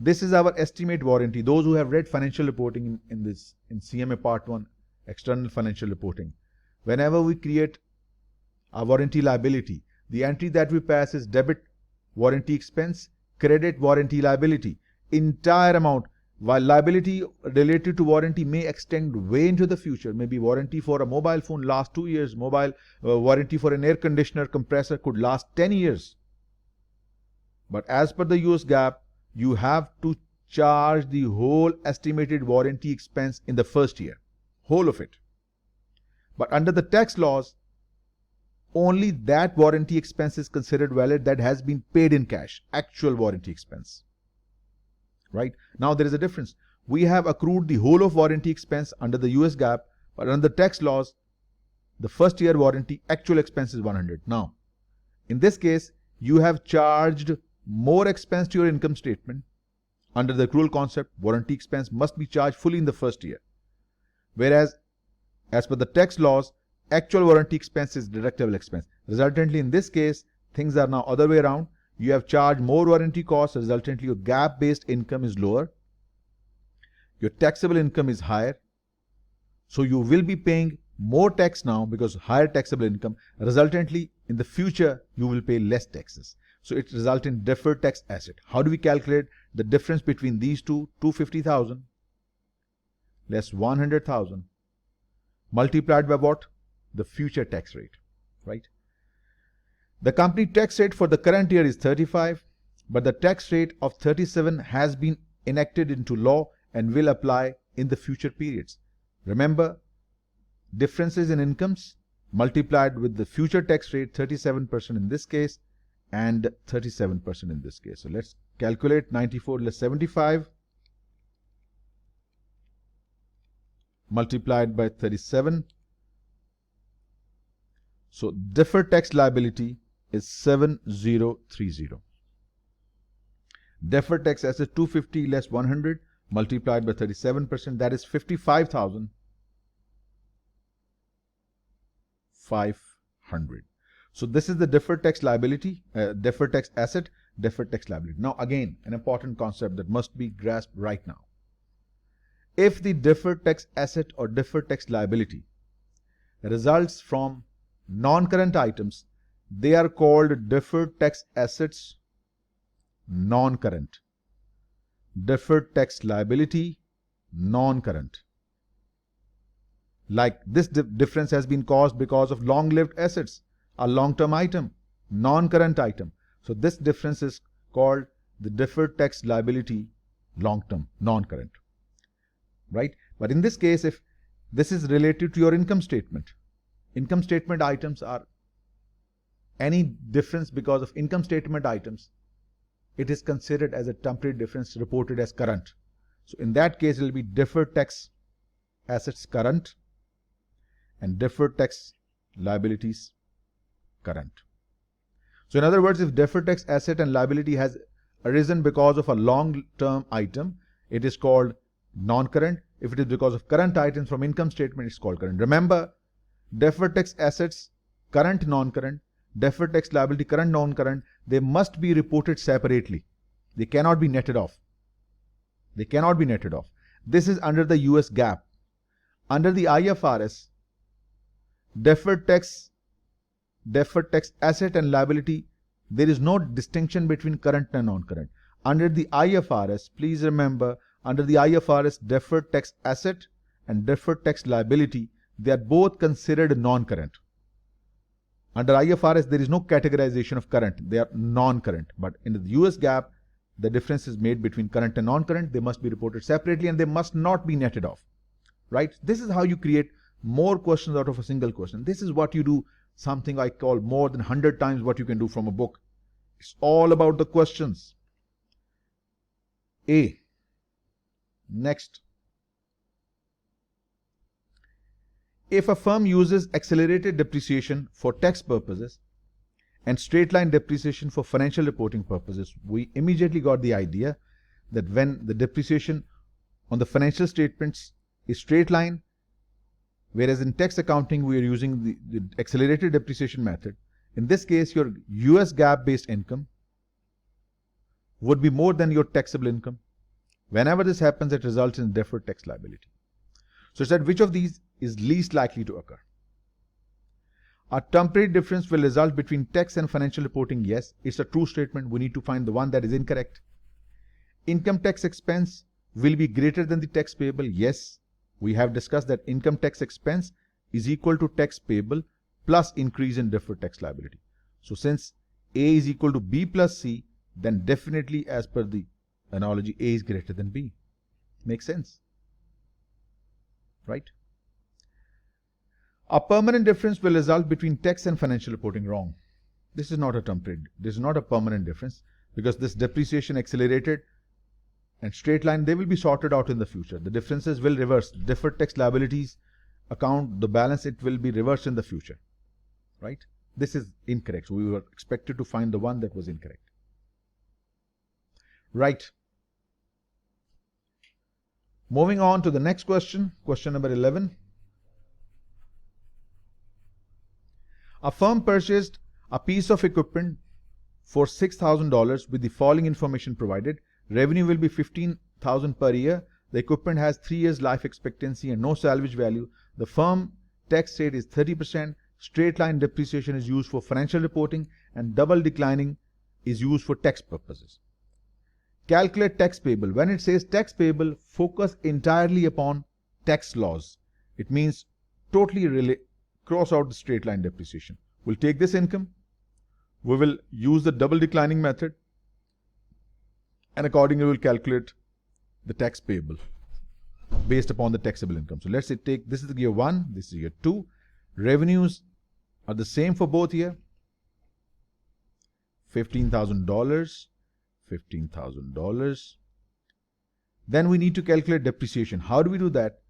This is our estimate warranty. Those who have read financial reporting in CMA Part 1, external financial reporting, whenever we create a warranty liability, the entry that we pass is debit warranty expense, credit warranty liability, entire amount. While liability related to warranty may extend way into the future, maybe warranty for a mobile phone lasts 2 years, warranty for an air conditioner compressor could last 10 years. But as per the US GAAP, you have to charge the whole estimated warranty expense in the first year, whole of it. But under the tax laws, only that warranty expense is considered valid that has been paid in cash, actual warranty expense. Right? Now there is a difference. We have accrued the whole of warranty expense under the US GAAP, but under the tax laws, the first year warranty actual expense is 100. Now, in this case, you have charged more expense to your income statement. Under the accrual concept, warranty expense must be charged fully in the first year. Whereas, as per the tax laws, actual warranty expense is deductible expense. Resultantly, in this case, things are now other way around. You have charged more warranty costs, resultantly your GAAP-based income is lower. Your taxable income is higher. So you will be paying more tax now because higher taxable income. Resultantly, in the future, you will pay less taxes. So it results in deferred tax asset. How do we calculate the difference between these two? 250,000 less 100,000 multiplied by what? The future tax rate, right? The company tax rate for the current year is 35, but the tax rate of 37 has been enacted into law and will apply in the future periods. Remember, differences in incomes multiplied with the future tax rate, 37% in this case and 37% in this case. So let's calculate 94 less 75 multiplied by 37. So deferred tax liability is 7030. Deferred tax asset 250 less 100 multiplied by 37%, that is 55,500. So this is the deferred tax liability, deferred tax asset, deferred tax liability. Now again, an important concept that must be grasped right now. If the deferred tax asset or deferred tax liability results from non-current items, they are called deferred tax assets non-current. Deferred tax liability non-current. Like this difference has been caused because of long-lived assets, a long-term item, non-current item. So this difference is called the deferred tax liability long-term, non-current. Right? But in this case, if this is related to your income statement items are any difference because of income statement items, it is considered as a temporary difference reported as current. So in that case, it will be deferred tax assets current and deferred tax liabilities current. So in other words, if deferred tax asset and liability has arisen because of a long-term item, it is called non-current. If it is because of current items from income statement, it's called current. Remember, deferred tax assets current non-current, deferred tax liability current non-current, they must be reported separately. They cannot be netted off. They cannot be netted off. This is under the US GAAP. Under the IFRS, deferred tax asset and liability, there is no distinction between current and non-current. Under the IFRS, please remember, under the IFRS, deferred tax asset and deferred tax liability, they are both considered non-current. Under IFRS, there is no categorization of current. They are non-current. But in the US GAAP, the difference is made between current and non-current. They must be reported separately and they must not be netted off. Right? This is how you create more questions out of a single question. This is what you do, something I call more than 100 times what you can do from a book. It's all about the questions. A. Next. If a firm uses accelerated depreciation for tax purposes and straight line depreciation for financial reporting purposes, we immediately got the idea that when the depreciation on the financial statements is straight line, whereas in tax accounting we are using the accelerated depreciation method. In this case, your US GAAP based income would be more than your taxable income. Whenever this happens, it results in deferred tax liability. So it's that which of these is least likely to occur? A temporary difference will result between tax and financial reporting. Yes, it's a true statement. We need to find the one that is incorrect. Income tax expense will be greater than the tax payable. Yes, we have discussed that income tax expense is equal to tax payable plus increase in deferred tax liability. So since A is equal to B plus C, then definitely as per the analogy, A is greater than B. Makes sense, right? A permanent difference will result between tax and financial reporting. Wrong. This is not a temporary, this is not a permanent difference, because this depreciation accelerated and straight line, they will be sorted out in the future. The differences will reverse. Deferred tax liabilities account, the balance, it will be reversed in the future, right? This is incorrect. So we were expected to find the one that was incorrect. Right. Moving on to the next question, question number 11. A firm purchased a piece of equipment for $6,000 with the following information provided. Revenue will be $15,000 per year. The equipment has 3 years life expectancy and no salvage value. The firm tax rate is 30%. Straight line depreciation is used for financial reporting and double declining is used for tax purposes. Calculate tax payable. When it says tax payable, focus entirely upon tax laws. It means totally cross out the straight line depreciation. We'll take this income, we will use the double declining method, and accordingly we'll calculate the tax payable based upon the taxable income. So let's say this is year 1, this is year 2. Revenues are the same for both year. $15,000, $15,000. Then we need to calculate depreciation. How do we do that?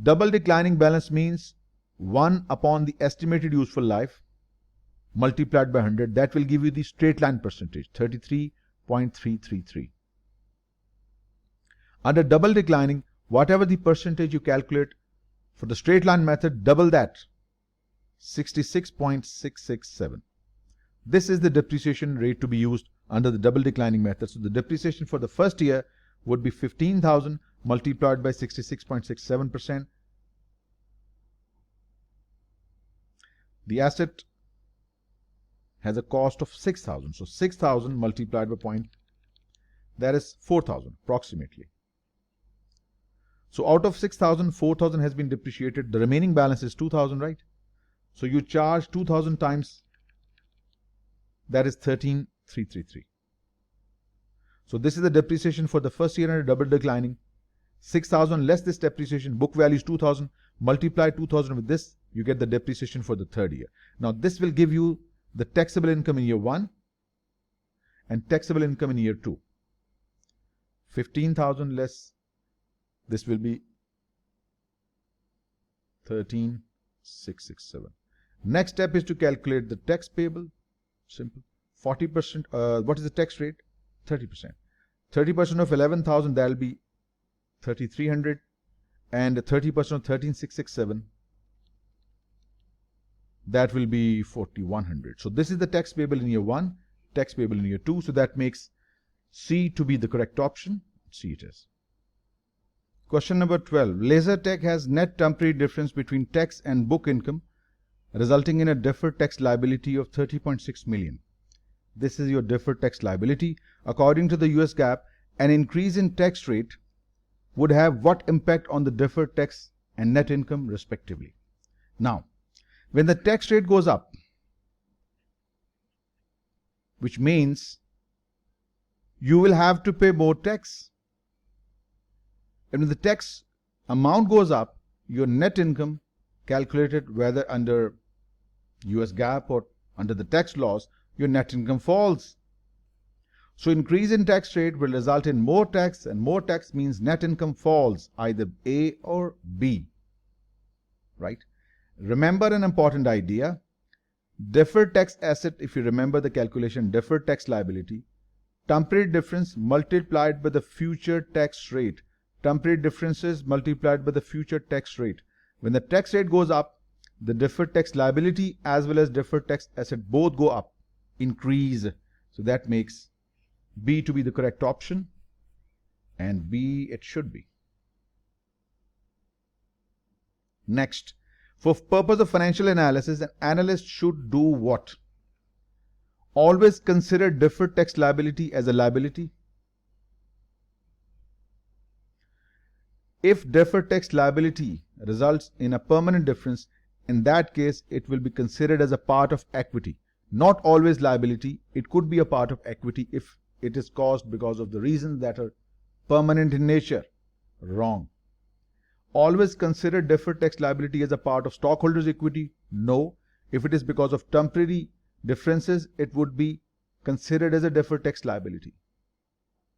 Double declining balance means 1 upon the estimated useful life multiplied by 100. That will give you the straight line percentage, 33.333. Under double declining, whatever the percentage you calculate for the straight line method, double that, 66.667. This is the depreciation rate to be used under the double declining method. So the depreciation for the first year would be 15,000 multiplied by 66.67%. The asset has a cost of 6,000. So 6,000 multiplied by point, that is 4,000 approximately. So out of 6,000, 4,000 has been depreciated. The remaining balance is 2,000, right? So you charge 2,000 times, that is 13,333. So this is the depreciation for the first year under double declining. 6,000 less this depreciation, book value is 2,000. Multiply 2,000 with this, you get the depreciation for the third year. Now this will give you the taxable income in year 1 and taxable income in year 2. 15,000 less, this will be 13,667. Next step is to calculate the tax payable. Simple. 40%, what is the tax rate? 30%. 30% of 11,000, that will be 3,300, and 30% of 13,667, that will be 4,100. So this is the tax payable in year 1, tax payable in year 2. So that makes C to be the correct option. C it is. Question number 12. Lasertec has net temporary difference between tax and book income, resulting in a deferred tax liability of 30.6 million. This is your deferred tax liability. According to the US GAAP, an increase in tax rate would have what impact on the deferred tax and net income respectively? Now, when the tax rate goes up, which means you will have to pay more tax. And when the tax amount goes up, your net income calculated whether under US GAAP or under the tax laws, your net income falls. So increase in tax rate will result in more tax, and more tax means net income falls, either A or B, right? Remember an important idea. Deferred tax asset, if you remember the calculation, deferred tax liability, temporary difference multiplied by the future tax rate. Temporary differences multiplied by the future tax rate. When the tax rate goes up, the deferred tax liability as well as deferred tax asset both go up, increase. So that makes B to be the correct option, and B it should be. Next, for purpose of financial analysis, an analyst should do what? Always consider deferred tax liability as a liability. If deferred tax liability results in a permanent difference, in that case it will be considered as a part of equity. Not always liability, it could be a part of equity if it is caused because of the reasons that are permanent in nature. Wrong. Always consider deferred tax liability as a part of stockholders' equity. No. If it is because of temporary differences, it would be considered as a deferred tax liability.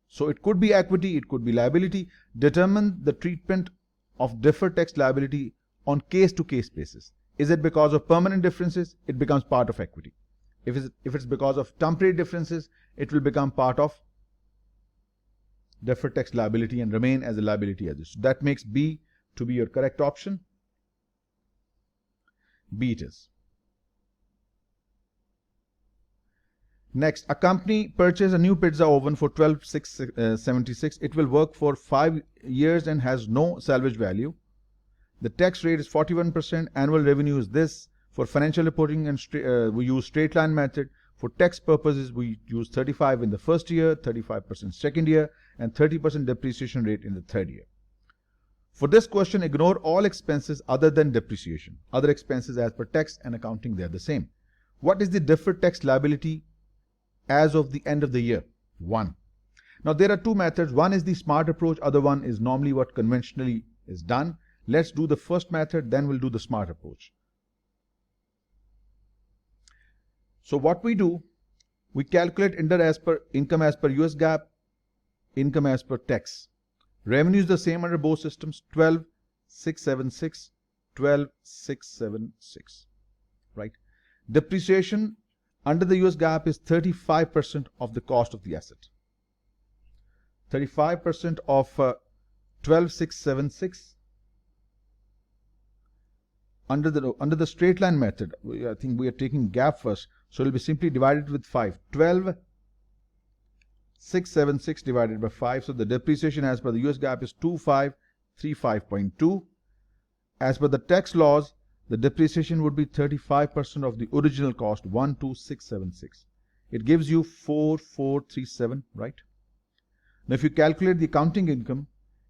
So it could be equity, it could be liability. Determine the treatment of deferred tax liability on case-to-case basis. Is it because of permanent differences? It becomes part of equity. If it's because of temporary differences, it will become part of deferred tax liability and remain as a liability as this. So that makes B to be your correct option. B it is. Next, a company purchased a new pizza oven for $12,676. It will work for 5 years and has no salvage value. The tax rate is 41%. Annual revenue is this. For financial reporting, and we use straight line method. For tax purposes, we use 35 in the first year, 35% second year, and 30% depreciation rate in the third year. For this question, ignore all expenses other than depreciation. Other expenses as per tax and accounting, they are the same. What is the deferred tax liability as of the end of the year? 1. Now there are two methods. One is the smart approach, other one is normally what conventionally is done. Let's do the first method, then we'll do the smart approach. So what we do, we calculate income as per US GAAP, income as per tax. Revenue is the same under both systems, 12,676, 12,676, right? Depreciation under the US GAAP is 35% of the cost of the asset. 35% of 12,676. Under the straight line method, I think we are taking GAAP first, so it will be simply divided with 5. 12,676 divided by 5. So the depreciation as per the US GAAP is 2535.2. As per the tax laws, the depreciation would be 35% of the original cost, 12676. It gives you 4437, right? Now if you calculate the accounting income,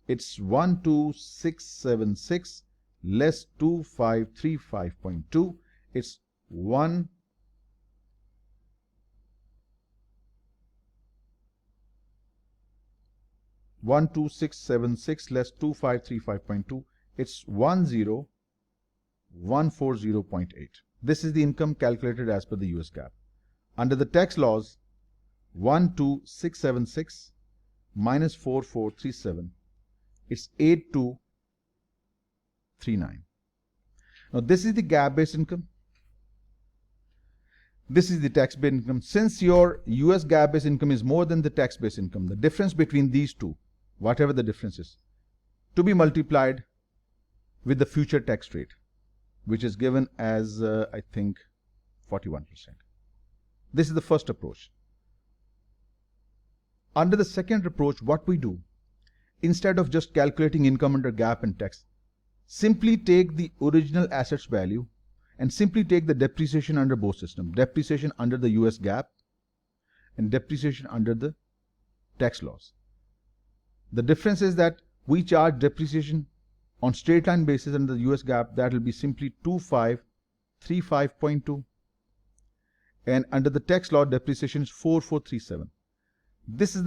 it's 12676 less 2535.2. It's 12676 less 2535.2. It's 10140.8. This is the income calculated as per the US GAAP. Under the tax laws, 12676 minus 4437, it's 8239. Now this is the GAAP based income. This is the tax based income. Since your US GAAP based income is more than the tax based income, the difference between these two, whatever the difference is, to be multiplied with the future tax rate, which is given as I think 41%. This is the first approach. Under the second approach, what we do, instead of just calculating income under GAAP and tax, simply take the original assets value and simply take the depreciation under both systems. Depreciation under the US GAAP and depreciation under the tax laws. The difference is that we charge depreciation on straight line basis under the US GAAP, that will be simply 2535.2, and under the tax law depreciation is 4437. This is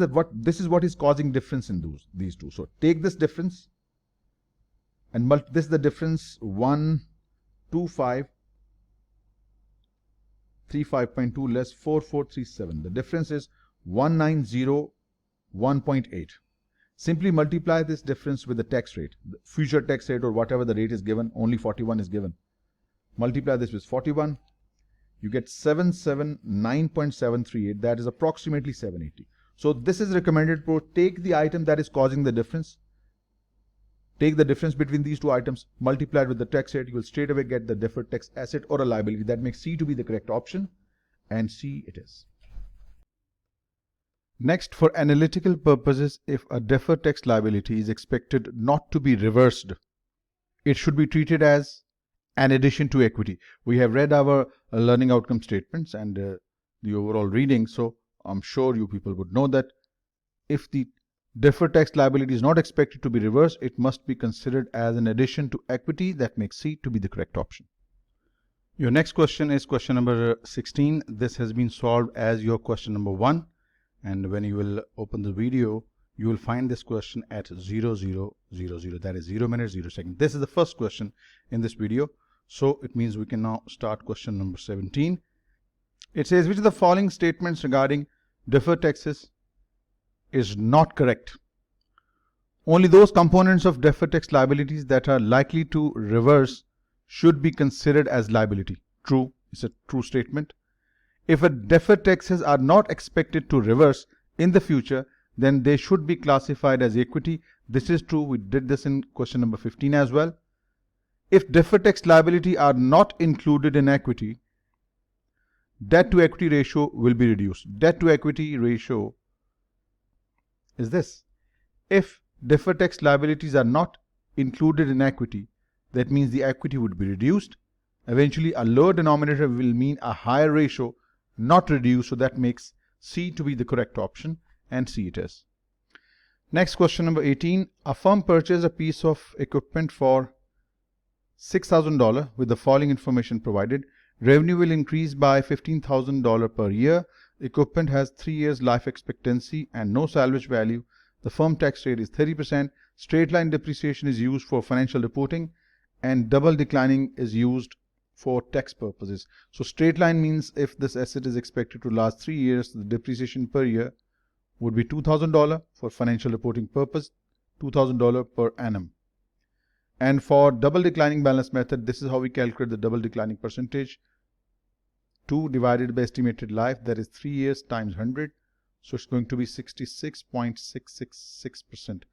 what is causing difference in these two. So take this difference and this is the difference, 12535.2 less 4437. The difference is 1901.8. Simply multiply this difference with the tax rate, the future tax rate or whatever the rate is given, only 41 is given. Multiply this with 41, you get 779.738, that is approximately 780. So this is recommended approach. Take the item that is causing the difference, Take the difference between these two items, multiply it with the tax rate, you will straight away get the deferred tax asset or a liability. That makes C to be the correct option, and C it is. Next, for analytical purposes, if a deferred tax liability is expected not to be reversed, it should be treated as an addition to equity. We have read our learning outcome statements and the overall reading, so I'm sure you people would know that if the deferred tax liability is not expected to be reversed, it must be considered as an addition to equity. That makes C to be the correct option. Your next question is question number 16. This has been solved as your question number 1, and when you will open the video, you will find this question at 0000, that is 0 minutes 0 seconds. This is the first question in this video, so it means we can now start question number 17. It says, which of the following statements regarding deferred taxes is not correct? Only those components of deferred tax liabilities that are likely to reverse should be considered as liability. True. It's a true statement. If a deferred taxes are not expected to reverse in the future, then they should be classified as equity. This is true. We did this in question number 15 as well. If deferred tax liability are not included in equity, debt to equity ratio will be reduced. Debt to equity ratio is this. If deferred tax liabilities are not included in equity, that means the equity would be reduced. Eventually, a lower denominator will mean a higher ratio, not reduced. So that makes C to be the correct option, and C it is. Next question number 18. A firm purchased a piece of equipment for $6,000 with the following information provided. Revenue will increase by $15,000 per year. Equipment has 3 years life expectancy and no salvage value. The firm tax rate is 30%. Straight line depreciation is used for financial reporting, and double declining is used for tax purposes. So straight line means if this asset is expected to last 3 years, the depreciation per year would be $2,000 for financial reporting purpose, $2,000 per annum. And for double declining balance method, this is how we calculate the double declining percentage. 2 divided by estimated life, that is 3 years times 100. So it's going to be 66.666%.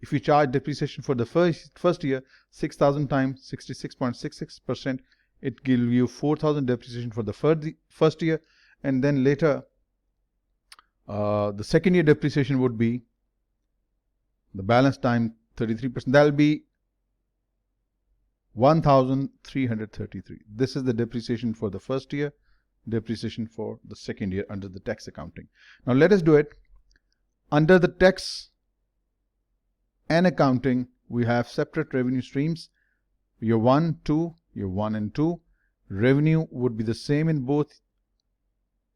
If you charge depreciation for the first year, 6,000 times 66.66%, it gives you 4,000 depreciation for the first year, and then later the second year depreciation would be the balance time 33%. That will be 1,333. This is the depreciation for the first year, depreciation for the second year under the tax accounting. Now let us do it. Under the tax and accounting, we have separate revenue streams. Year 1, 2, year 1 and 2. Revenue would be the same in both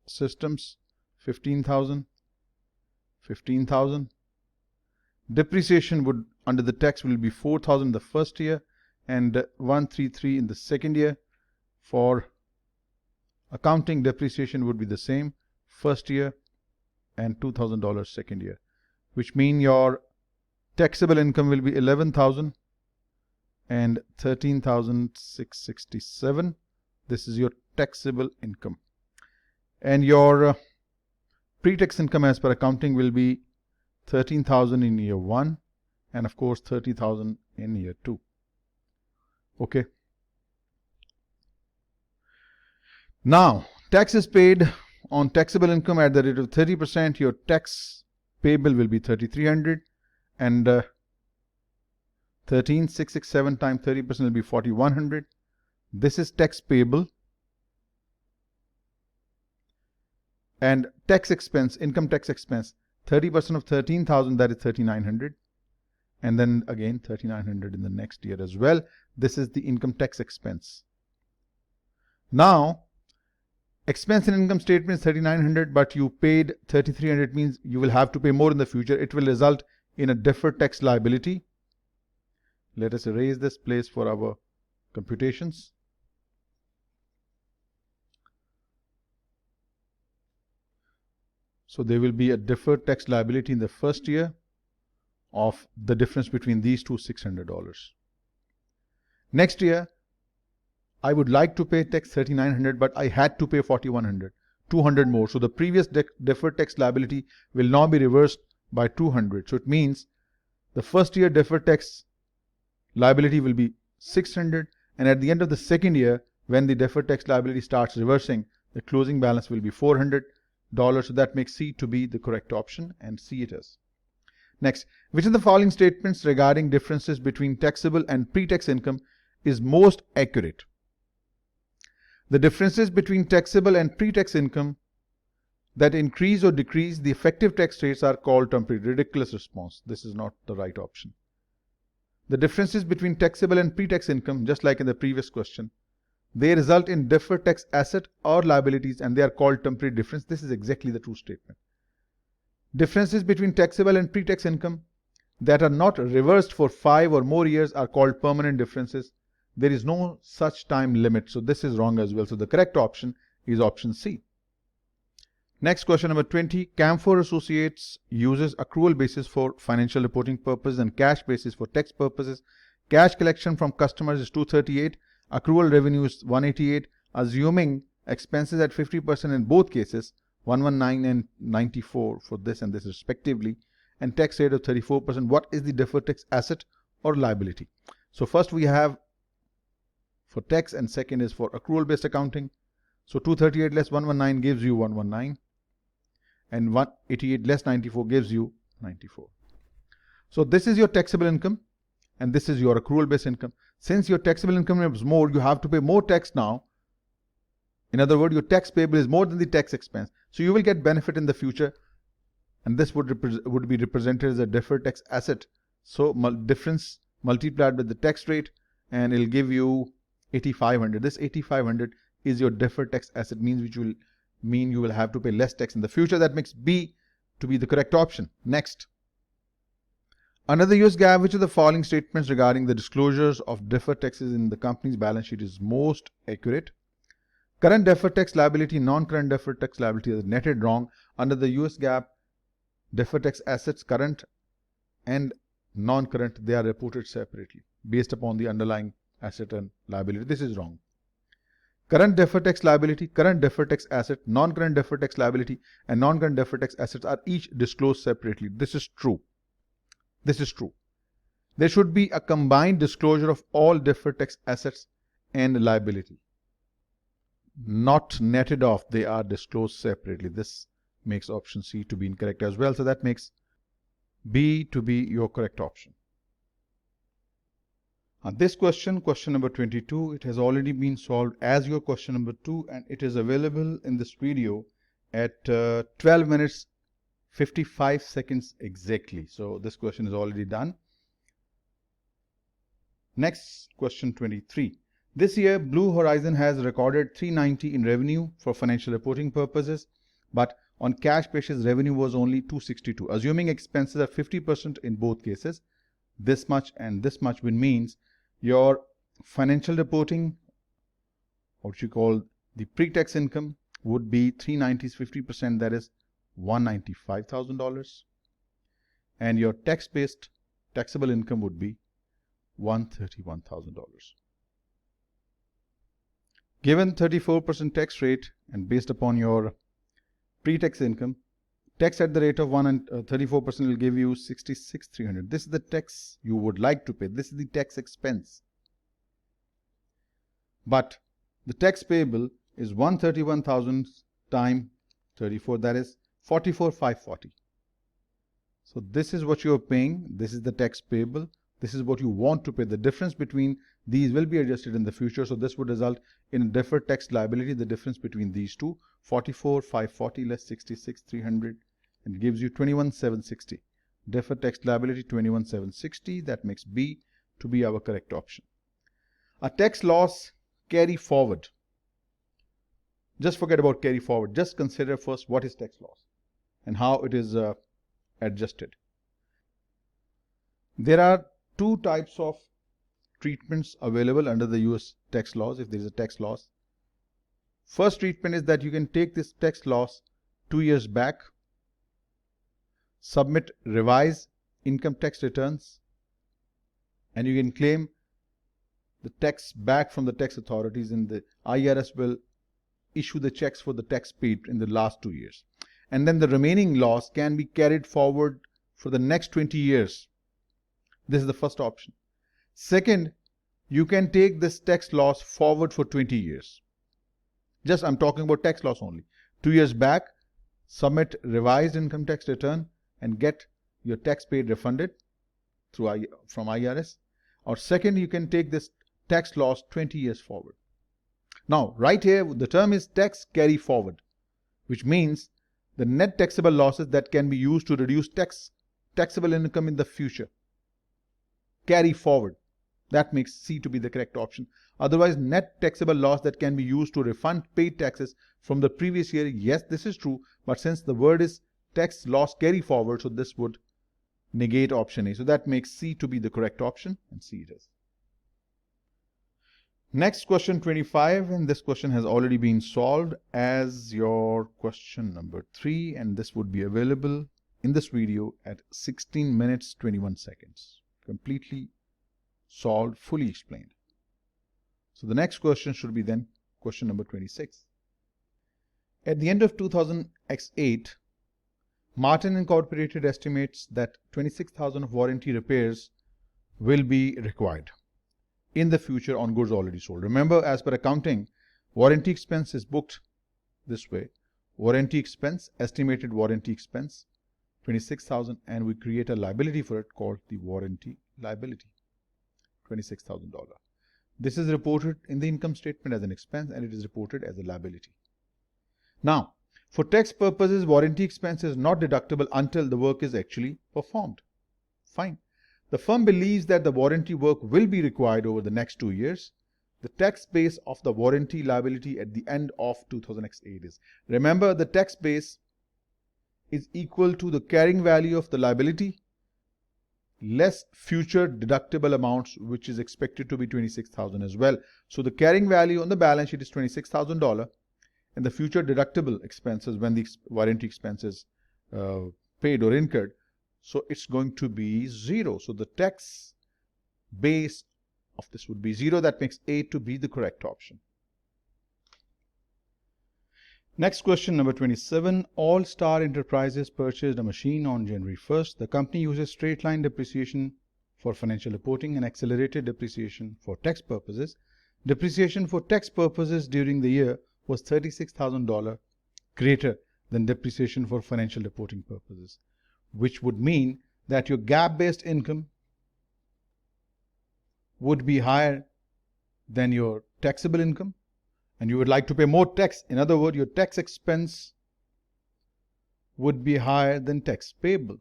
systems, 15,000, 15,000. Depreciation would under the tax will be 4,000 the first year and 133 in the second year. For accounting, depreciation would be the same, first year and $2,000 second year, which mean your taxable income will be 11,000 and 13,667. This is your taxable income. And your pre-tax income as per accounting will be 13,000 in year 1 and of course 30,000 in year 2. Okay. Now, tax is paid on taxable income at the rate of 30%. Your tax payable will be 3,300, and 13,667 times 30% will be 4,100. This is tax payable. And tax expense, income tax expense, 30% of 13,000, that is 3,900. And then again 3,900 in the next year as well. This is the income tax expense. Now, expense in income statement is 3,900, but you paid 3,300, means you will have to pay more in the future. It will result in a deferred tax liability. Let us erase this place for our computations. So there will be a deferred tax liability in the first year of the difference between these two, $600. Next year, I would like to pay tax 3,900, but I had to pay 4,100, 200 more. So the previous deferred tax liability will now be reversed by 200. So it means the first year deferred tax liability will be $600, and at the end of the second year, when the deferred tax liability starts reversing, the closing balance will be $400. So that makes C to be the correct option, and C it is. Next, which of the following statements regarding differences between taxable and pre-tax income is most accurate? The differences between taxable and pre-tax income that increase or decrease the effective tax rates are called temporary. Ridiculous response. This is not the right option. The differences between taxable and pre-tax income, just like in the previous question, they result in deferred tax asset or liabilities, and they are called temporary difference. This is exactly the true statement. Differences between taxable and pre-tax income that are not reversed for 5 or more years are called permanent differences. There is no such time limit, so this is wrong as well. So the correct option is option C. Next, question number 20. Camphor Associates uses accrual basis for financial reporting purposes and cash basis for tax purposes. Cash collection from customers is 238. Accrual revenue is 188. Assuming expenses at 50% in both cases, 119 and 94 for this and this respectively, and tax rate of 34%. What is the deferred tax asset or liability? So first we have for tax, and second is for accrual based accounting. So 238 less 119 gives you 119, and 188 less 94 gives you 94. So this is your taxable income and this is your accrual based income. Since your taxable income is more, you have to pay more tax now. In other words, your tax payable is more than the tax expense. So you will get benefit in the future, and this would be represented as a deferred tax asset. So difference multiplied with the tax rate, and it'll give you 8,500. This 8,500 is your deferred tax asset, means which will mean you will have to pay less tax in the future. That makes B to be the correct option. Next, under the US GAAP, which of the following statements regarding the disclosures of deferred taxes in the company's balance sheet is most accurate? Current deferred tax liability, non-current deferred tax liability is netted wrong. Under the US GAAP, deferred tax assets, current and non-current, they are reported separately based upon the underlying asset and liability. This is wrong. Current deferred tax liability, current deferred tax asset, non-current deferred tax liability, and non-current deferred tax assets are each disclosed separately. This is true. This is true. There should be a combined disclosure of all deferred tax assets and liability. Not netted off, they are disclosed separately. This makes option C to be incorrect as well. So that makes B to be your correct option. This question, question number 22, it has already been solved as your question number 2, and it is available in this video at 12 minutes 55 seconds exactly. So this question is already done. Next, question 23. This year, Blue Horizon has recorded $390 in revenue for financial reporting purposes, but on cash basis, revenue was only $262. Assuming expenses are 50% in both cases, this much and this much means your financial reporting, what you call the pre-tax income, would be 390's 50%, that is $195,000, and your tax-based taxable income would be $131,000. Given 34% tax rate and based upon your pre-tax income, tax at the rate of 34% will give you $66,300. This is the tax you would like to pay. This is the tax expense. But the tax payable is 131,000 times 34, that is 44,540. So this is what you are paying. This is the tax payable. This is what you want to pay. The difference between these will be adjusted in the future. So this would result in a deferred tax liability. The difference between these two, 44,540 less 66,300, and gives you 21,760. Deferred tax liability 21,760. That makes B to be our correct option. A tax loss carry forward. Just forget about carry forward. Just consider first what is tax loss and how it is adjusted. There are two types of treatments available under the US tax laws if there is a tax loss. First treatment is that you can take this tax loss 2 years back, submit revised income tax returns, and you can claim the tax back from the tax authorities, and the IRS will issue the checks for the tax paid in the last 2 years. And then the remaining loss can be carried forward for the next 20 years. This is the first option. Second, you can take this tax loss forward for 20 years. Just I'm talking about tax loss only. 2 years back, submit revised income tax return and get your tax paid refunded from IRS. Or second, you can take this tax loss 20 years forward. Now, right here, the term is tax carry forward, which means the net taxable losses that can be used to reduce taxable income in the future. Carry forward. That makes C to be the correct option. Otherwise, net taxable loss that can be used to refund paid taxes from the previous year. Yes, this is true, but since the word is tax loss carry forward, so this would negate option A. So that makes C to be the correct option, and C it is. Next, question 25, and this question has already been solved as your question number 3, and this would be available in this video at 16 minutes 21 seconds. Completely solved, fully explained. So the next question should be then question number 26. At the end of 2008, Martin Incorporated estimates that 26,000 of warranty repairs will be required in the future on goods already sold. Remember, as per accounting, warranty expense is booked this way. Warranty expense, estimated warranty expense, 26,000, and we create a liability for it called the warranty liability, $26,000. This is reported in the income statement as an expense and it is reported as a liability. Now, for tax purposes, warranty expense is not deductible until the work is actually performed. Fine. The firm believes that the warranty work will be required over the next 2 years. The tax base of the warranty liability at the end of 2008 is. Remember, the tax base is equal to the carrying value of the liability less future deductible amounts, which is expected to be 26,000 as well. So the carrying value on the balance sheet is $26,000, and the future deductible expenses when the warranty expenses paid or incurred, so it's going to be 0. So the tax base of this would be 0. That makes A to be the correct option. Next question, number 27. All Star Enterprises purchased a machine on January 1st. The company uses straight line depreciation for financial reporting and accelerated depreciation for tax purposes. Depreciation for tax purposes during the year was $36,000 greater than depreciation for financial reporting purposes, which would mean that your GAAP-based income would be higher than your taxable income, and you would like to pay more tax. In other words, your tax expense would be higher than tax payable.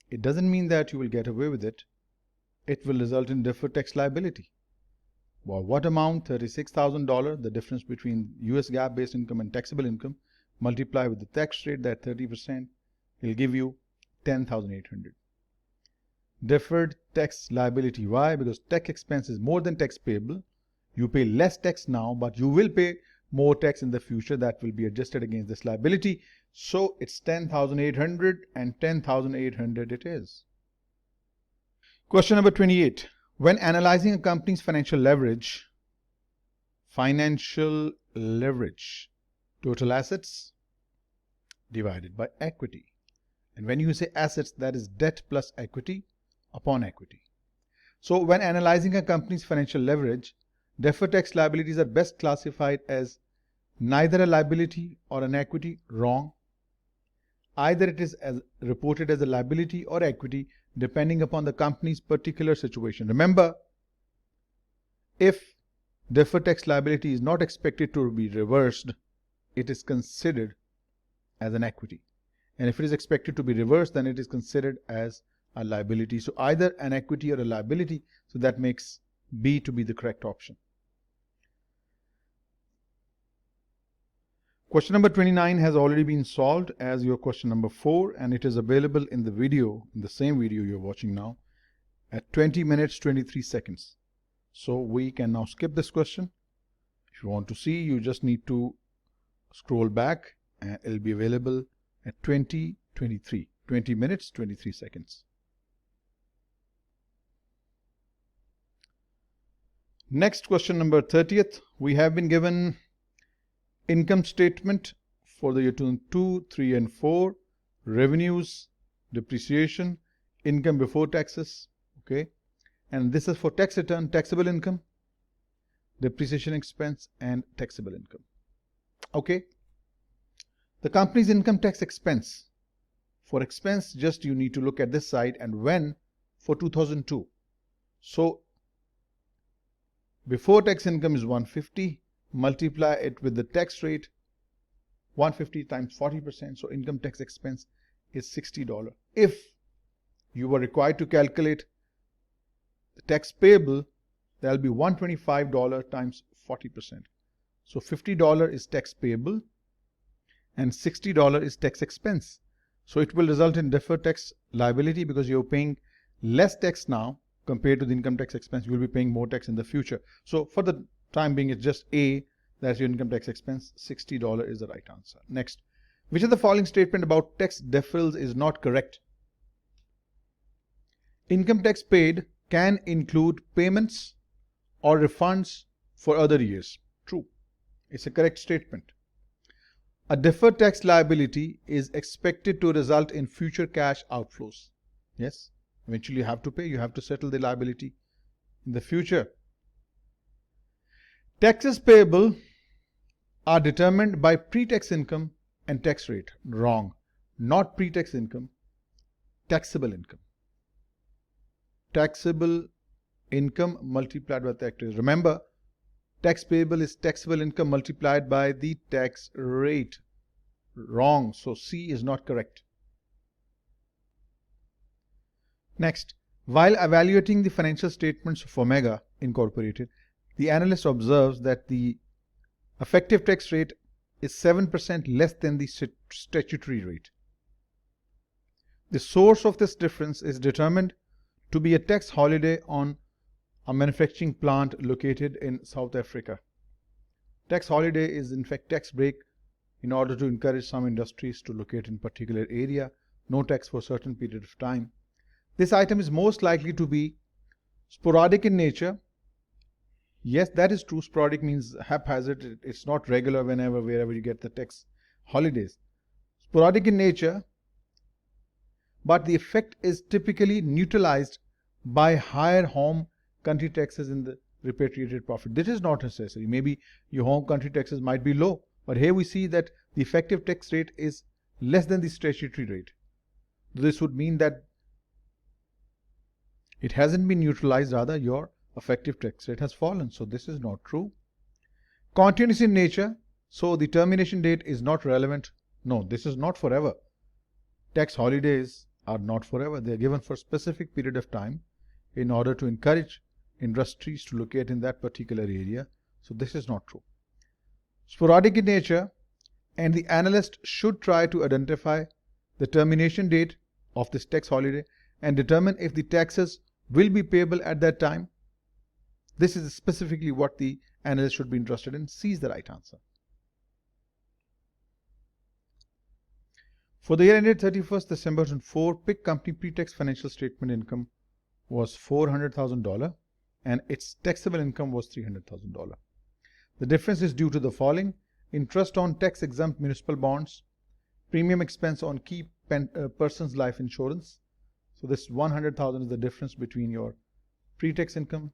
It doesn't mean that you will get away with it. It will result in deferred tax liability. Well, what amount? $36,000, the difference between US GAAP-based income and taxable income, multiply with the tax rate, that 30%, will give you $10,800. Deferred tax liability. Why? Because tax expense is more than tax payable. You pay less tax now, but you will pay more tax in the future. That will be adjusted against this liability. So it's 10,800 and 10,800 it is. Question number 28. When analyzing a company's financial leverage, total assets divided by equity. And when you say assets, that is debt plus equity upon equity. So when analyzing a company's financial leverage, deferred tax liabilities are best classified as neither a liability or an equity. Wrong. Either it is reported as a liability or equity depending upon the company's particular situation. Remember, if deferred tax liability is not expected to be reversed, it is considered as an equity. And if it is expected to be reversed, then it is considered as a liability. So either an equity or a liability. So that makes B to be the correct option. Question number 29 has already been solved as your question number 4, and it is available in the video, in the same video you're watching now, at 20 minutes 23 seconds. So we can now skip this question. If you want to see, you just need to scroll back and it'll be available at 20 minutes 23 seconds. Next, question number 30th. We have been given income statement for the year 2002, 3 and 4, revenues, depreciation, income before taxes, okay, And this is for tax return, taxable income, depreciation expense, and taxable income. Okay. The company's income tax expense. For expense, just you need to look at this side, and when for 2002. So before tax income is 150, multiply it with the tax rate, 150 times 40%, so income tax expense is $60. If you were required to calculate the tax payable, there will be $125 times 40%. So $50 is tax payable and $60 is tax expense. So it will result in deferred tax liability because you're paying less tax now compared to the income tax expense. You will be paying more tax in the future. So for the time being, it's just A, that's your income tax expense. $60 is the right answer. Next, which of the following statement about tax deferrals is not correct? Income tax paid can include payments or refunds for other years. True. It's a correct statement. A deferred tax liability is expected to result in future cash outflows. Yes, eventually you have to pay, you have to settle the liability in the future. Taxes payable are determined by pre-tax income and tax rate. Wrong. Not pre-tax income, taxable income. Taxable income multiplied by tax rate. Remember, tax payable is taxable income multiplied by the tax rate. Wrong. So C is not correct. Next, while evaluating the financial statements of Omega Incorporated, the analyst observes that the effective tax rate is 7% less than the statutory rate. The source of this difference is determined to be a tax holiday on a manufacturing plant located in South Africa. Tax holiday is in fact tax break in order to encourage some industries to locate in particular area, no tax for a certain period of time. This item is most likely to be sporadic in nature. Yes, that is true. Sporadic means haphazard. It's not regular wherever you get the tax holidays. Sporadic in nature, but the effect is typically neutralized by higher home country taxes in the repatriated profit. This is not necessary. Maybe your home country taxes might be low, but here we see that the effective tax rate is less than the statutory rate. This would mean that it hasn't been neutralized, rather your effective tax rate has fallen. So this is not true. Continuous in nature, so the termination date is not relevant. No, this is not forever. Tax holidays are not forever. They are given for a specific period of time in order to encourage industries to locate in that particular area. So this is not true. Sporadic in nature, and the analyst should try to identify the termination date of this tax holiday and determine if the taxes will be payable at that time. This is specifically what the analyst should be interested in. C is the right answer. For the year ended 31st December 2004, PIC company pre-tax financial statement income was $400,000 and its taxable income was $300,000. The difference is due to the following: interest on tax-exempt municipal bonds, premium expense on key person's life insurance. So this $100,000 is the difference between your pre-tax income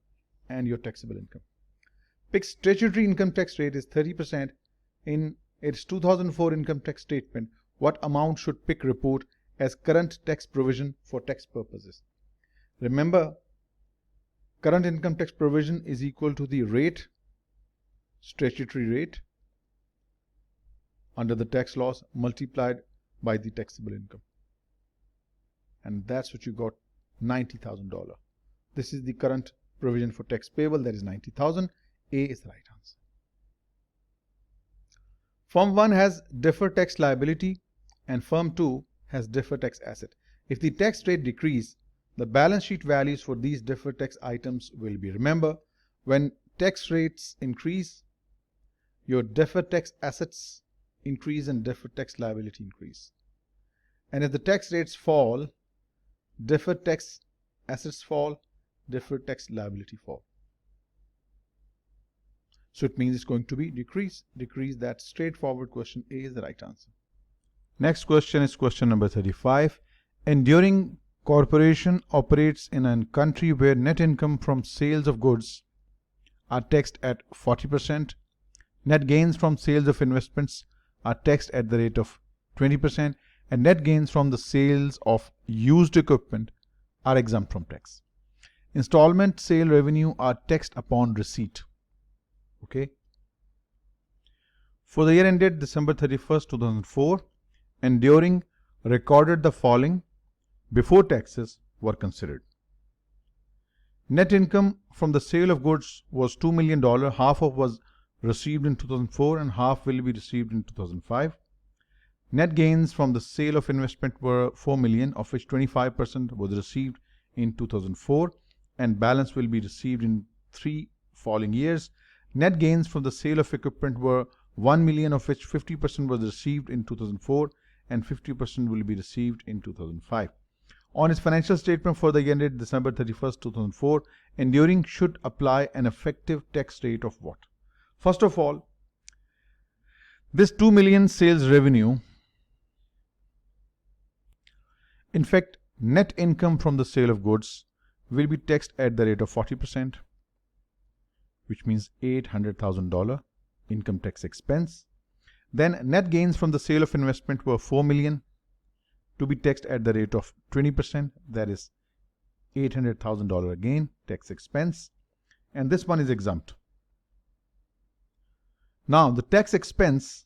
and your taxable income. PIC's statutory income tax rate is 30%. In its 2004 income tax statement, what amount should PIC report as current tax provision for tax purposes? Remember, current income tax provision is equal to the rate, statutory rate under the tax laws multiplied by the taxable income. And that's what you got, $90,000. This is the current provision for tax payable, that is $90,000. A is the right answer. Firm 1 has deferred tax liability and Firm 2 has deferred tax asset. If the tax rate decrease, the balance sheet values for these deferred tax items will be. Remember, when tax rates increase, your deferred tax assets increase and deferred tax liability increase. And if the tax rates fall, deferred tax assets fall, deferred tax liability fall. So it means it's going to be decrease. That straightforward. Question A is the right answer. Next question is question number 35. Enduring corporation operates in a country where net income from sales of goods are taxed at 40%, net gains from sales of investments are taxed at the rate of 20%, and net gains from the sales of used equipment are exempt from tax. Installment sale revenue are taxed upon receipt. Okay. For the year ended December 31st, 2004, and during recorded the following before taxes were considered. Net income from the sale of goods was $2 million, half of was received in 2004 and half will be received in 2005. Net gains from the sale of investment were $4 million, of which 25% was received in 2004 and balance will be received in 3 following years. Net gains from the sale of equipment were $1 million, of which 50% was received in 2004 and 50% will be received in 2005. On its financial statement for the year ended December 31st, 2004, Enduring should apply an effective tax rate of what? First of all, this $2 million sales revenue, in fact, net income from the sale of goods will be taxed at the rate of 40%, which means $800,000 income tax expense. Then net gains from the sale of investment were $4 million to be taxed at the rate of 20%, that is $800,000 again tax expense, and this one is exempt. Now the tax expense,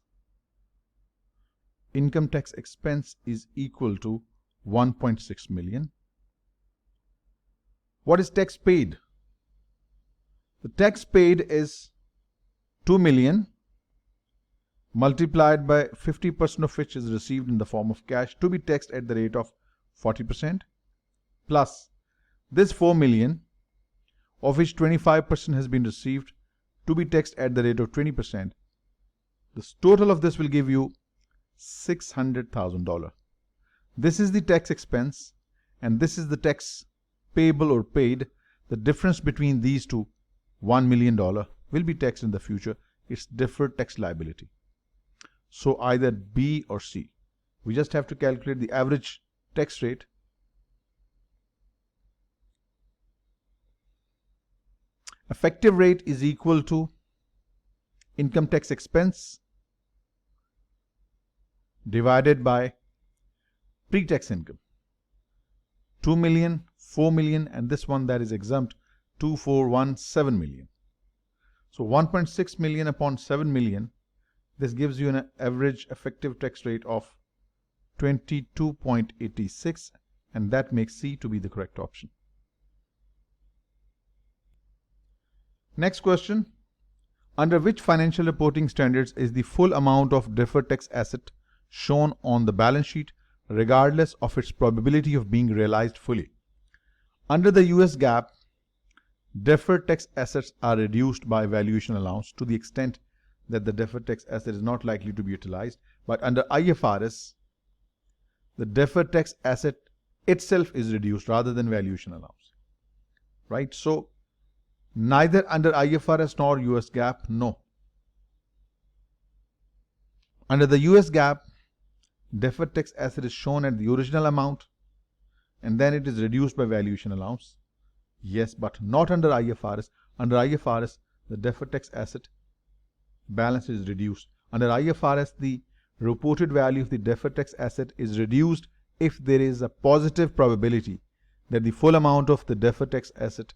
income tax expense, is equal to 1.6 million. What is tax paid? The tax paid is 2 million multiplied by 50% of which is received in the form of cash to be taxed at the rate of 40%, plus this 4 million of which 25% has been received to be taxed at the rate of 20%. The total of this will give you $600,000. This is the tax expense and this is the tax payable or paid. The difference between these two, $1 million, will be taxed in the future. It's deferred tax liability. So either B or C. We just have to calculate the average tax rate. Effective rate is equal to income tax expense divided by pre-tax income. 2 million, 4 million, and this one that is exempt, 2417 million. So 1.6 million upon 7 million, this gives you an average effective tax rate of 22.86, and that makes C to be the correct option. Next question. Under which financial reporting standards is the full amount of deferred tax asset shown on the balance sheet regardless of its probability of being realized fully? Under the US GAAP, deferred tax assets are reduced by valuation allowance to the extent that the deferred tax asset is not likely to be utilized. But under IFRS, the deferred tax asset itself is reduced rather than valuation allowance. Right? So neither under IFRS nor US GAAP, no. Under the US GAAP, deferred tax asset is shown at the original amount and then it is reduced by valuation allowance. Yes, but not under IFRS. Under IFRS, the deferred tax asset balance is reduced. Under IFRS, the reported value of the deferred tax asset is reduced if there is a positive probability that the full amount of the deferred tax asset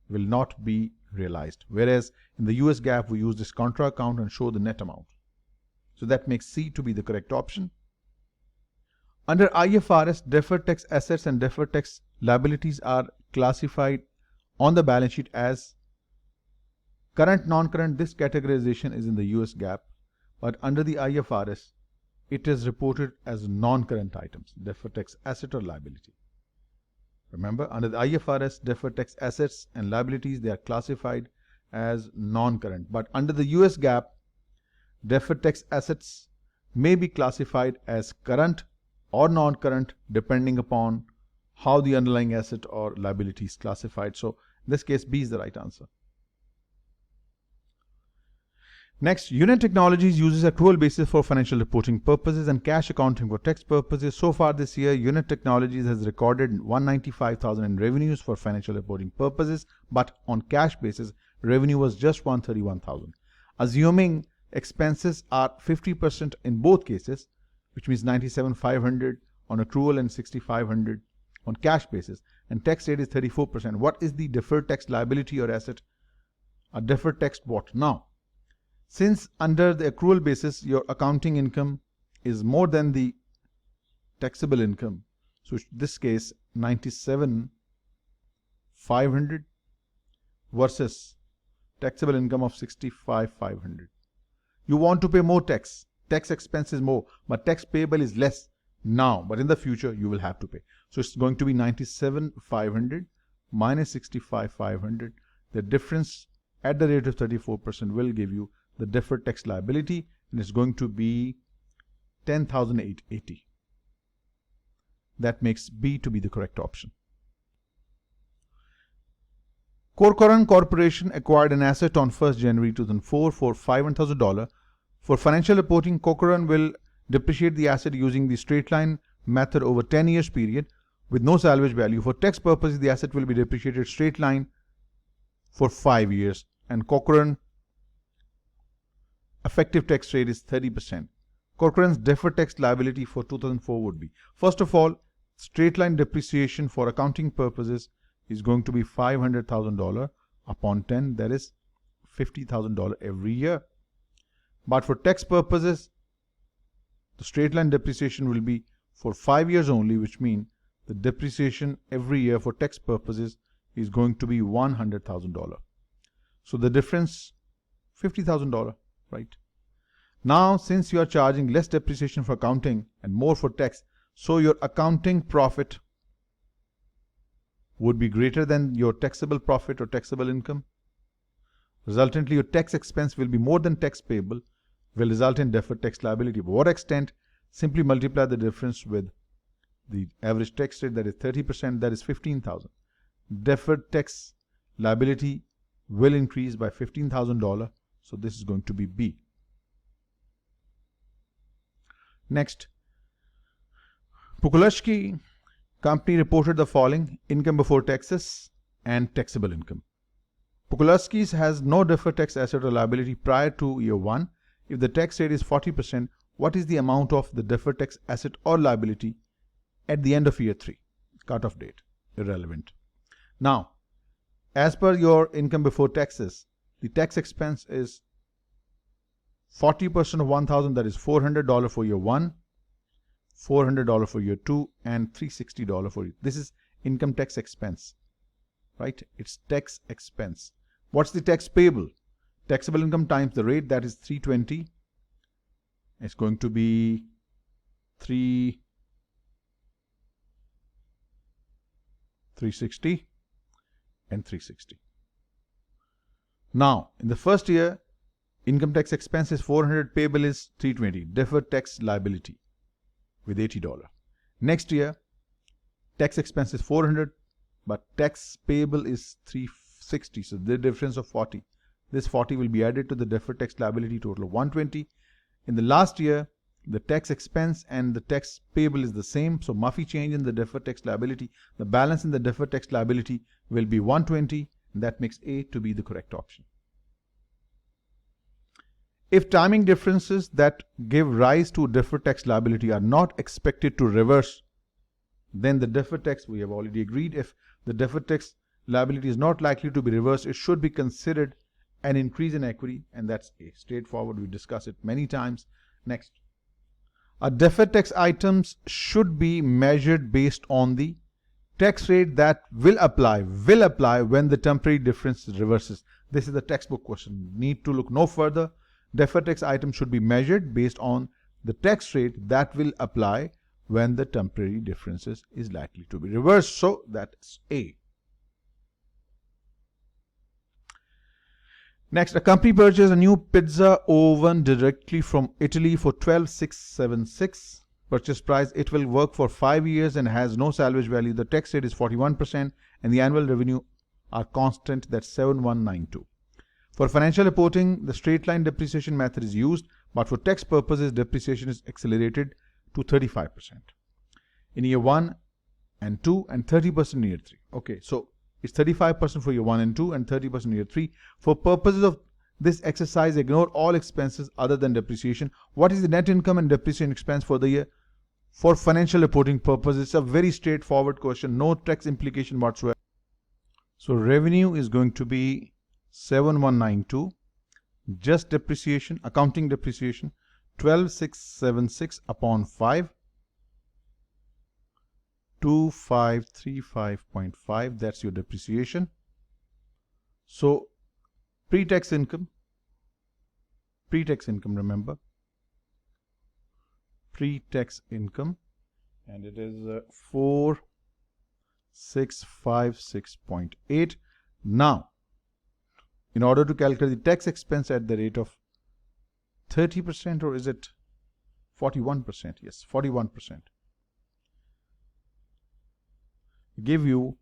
will not be realized. Whereas in the US GAAP, we use this contra account and show the net amount. So that makes C to be the correct option. Under IFRS, deferred tax assets and deferred tax liabilities are classified on the balance sheet as current, non-current. This categorization is in the US GAAP, but under the IFRS, it is reported as non-current items, deferred tax asset or liability. Remember, under the IFRS, deferred tax assets and liabilities, they are classified as non-current. But under the US GAAP, deferred tax assets may be classified as current or non-current depending upon how the underlying asset or liability is classified. So in this case, B is the right answer. Next, Unit Technologies uses accrual basis for financial reporting purposes and cash accounting for tax purposes. So far this year, Unit Technologies has recorded $195,000 in revenues for financial reporting purposes, but on cash basis, revenue was just $131,000. Assuming expenses are 50% in both cases, which means $97,500 on accrual and $6,500 on cash basis, and tax rate is 34%. What is the deferred tax liability or asset? A deferred tax what now? Since under the accrual basis, your accounting income is more than the taxable income, so in this case, $97,500 versus taxable income of $65,500. You want to pay more tax. Tax expense is more, but tax payable is less now, but in the future, you will have to pay. So it's going to be $97,500 minus $65,500. The difference at the rate of 34% will give you the deferred tax liability, and it's going to be $10,880. That makes B to be the correct option. Corcoran Corporation acquired an asset on 1st January 2004 for $500,000. For financial reporting, Corcoran will depreciate the asset using the straight line method over 10 years period with no salvage value. For tax purposes, the asset will be depreciated straight line for 5 years, and Corcoran effective tax rate is 30%. Corcoran's deferred tax liability for 2004 would be, first of all, straight line depreciation for accounting purposes is going to be $500,000 upon 10, that is $50,000 every year. But for tax purposes, the straight line depreciation will be for 5 years only, which means the depreciation every year for tax purposes is going to be $100,000. So the difference, $50,000. Right. Now, since you are charging less depreciation for accounting and more for tax, so your accounting profit would be greater than your taxable profit or taxable income. Resultantly, your tax expense will be more than tax payable, will result in deferred tax liability. To what extent? Simply multiply the difference with the average tax rate, that is 30%, that is $15,000. Deferred tax liability will increase by $15,000. So this is going to be B. Next, Pukulashki company reported the following: income before taxes and taxable income. Pukulashki's has no deferred tax asset or liability prior to year 1. If the tax rate is 40%, what is the amount of the deferred tax asset or liability at the end of year 3? Cutoff date, irrelevant. Now, as per your income before taxes, the tax expense is 40% of 1,000, that is $400 for year 1, $400 for year 2, and $360 for year. This is income tax expense, right? It's tax expense. What's the tax payable? Taxable income times the rate, that is 320. It's going to be 360 and 360. Now, in the first year, income tax expense is $400, payable is $320, deferred tax liability with $80. Next year, tax expense is $400, but tax payable is $360, so the difference of $40. This $40 will be added to the deferred tax liability, total of $120. In the last year, the tax expense and the tax payable is the same, so Murphy change in the deferred tax liability. The balance in the deferred tax liability will be $120, and that makes A to be the correct option. If timing differences that give rise to deferred tax liability are not expected to reverse, then the deferred tax, we have already agreed, if the deferred tax liability is not likely to be reversed, it should be considered an increase in equity, and that's A. Straightforward, we discussed it many times. Next, a deferred tax items should be measured based on the tax rate that will apply when the temporary difference reverses. This is the textbook question. Need to look no further. Deferred tax items should be measured based on the tax rate that will apply when the temporary differences is likely to be reversed. So that's A. Next, a company purchased a new pizza oven directly from Italy for $12,676. Purchase price, it will work for 5 years and has no salvage value. The tax rate is 41% and the annual revenue are constant, that's 7192. For financial reporting, the straight line depreciation method is used, but for tax purposes, depreciation is accelerated to 35% in year 1 and 2 and 30% in year 3. Okay, so it's 35% for year 1 and 2 and 30% in year 3. For purposes of this exercise, ignore all expenses other than depreciation. What is the net income and depreciation expense for the year? For financial reporting purposes, it's a very straightforward question, no tax implication whatsoever. So revenue is going to be 7192, just depreciation, accounting depreciation, 12676 upon 5, 2535.5, that's your depreciation. So pre-tax income, remember, pre-tax income, and it is 4656.8. Now, in order to calculate the tax expense at the rate of 30%, or is it 41%? Yes, 41%. Give you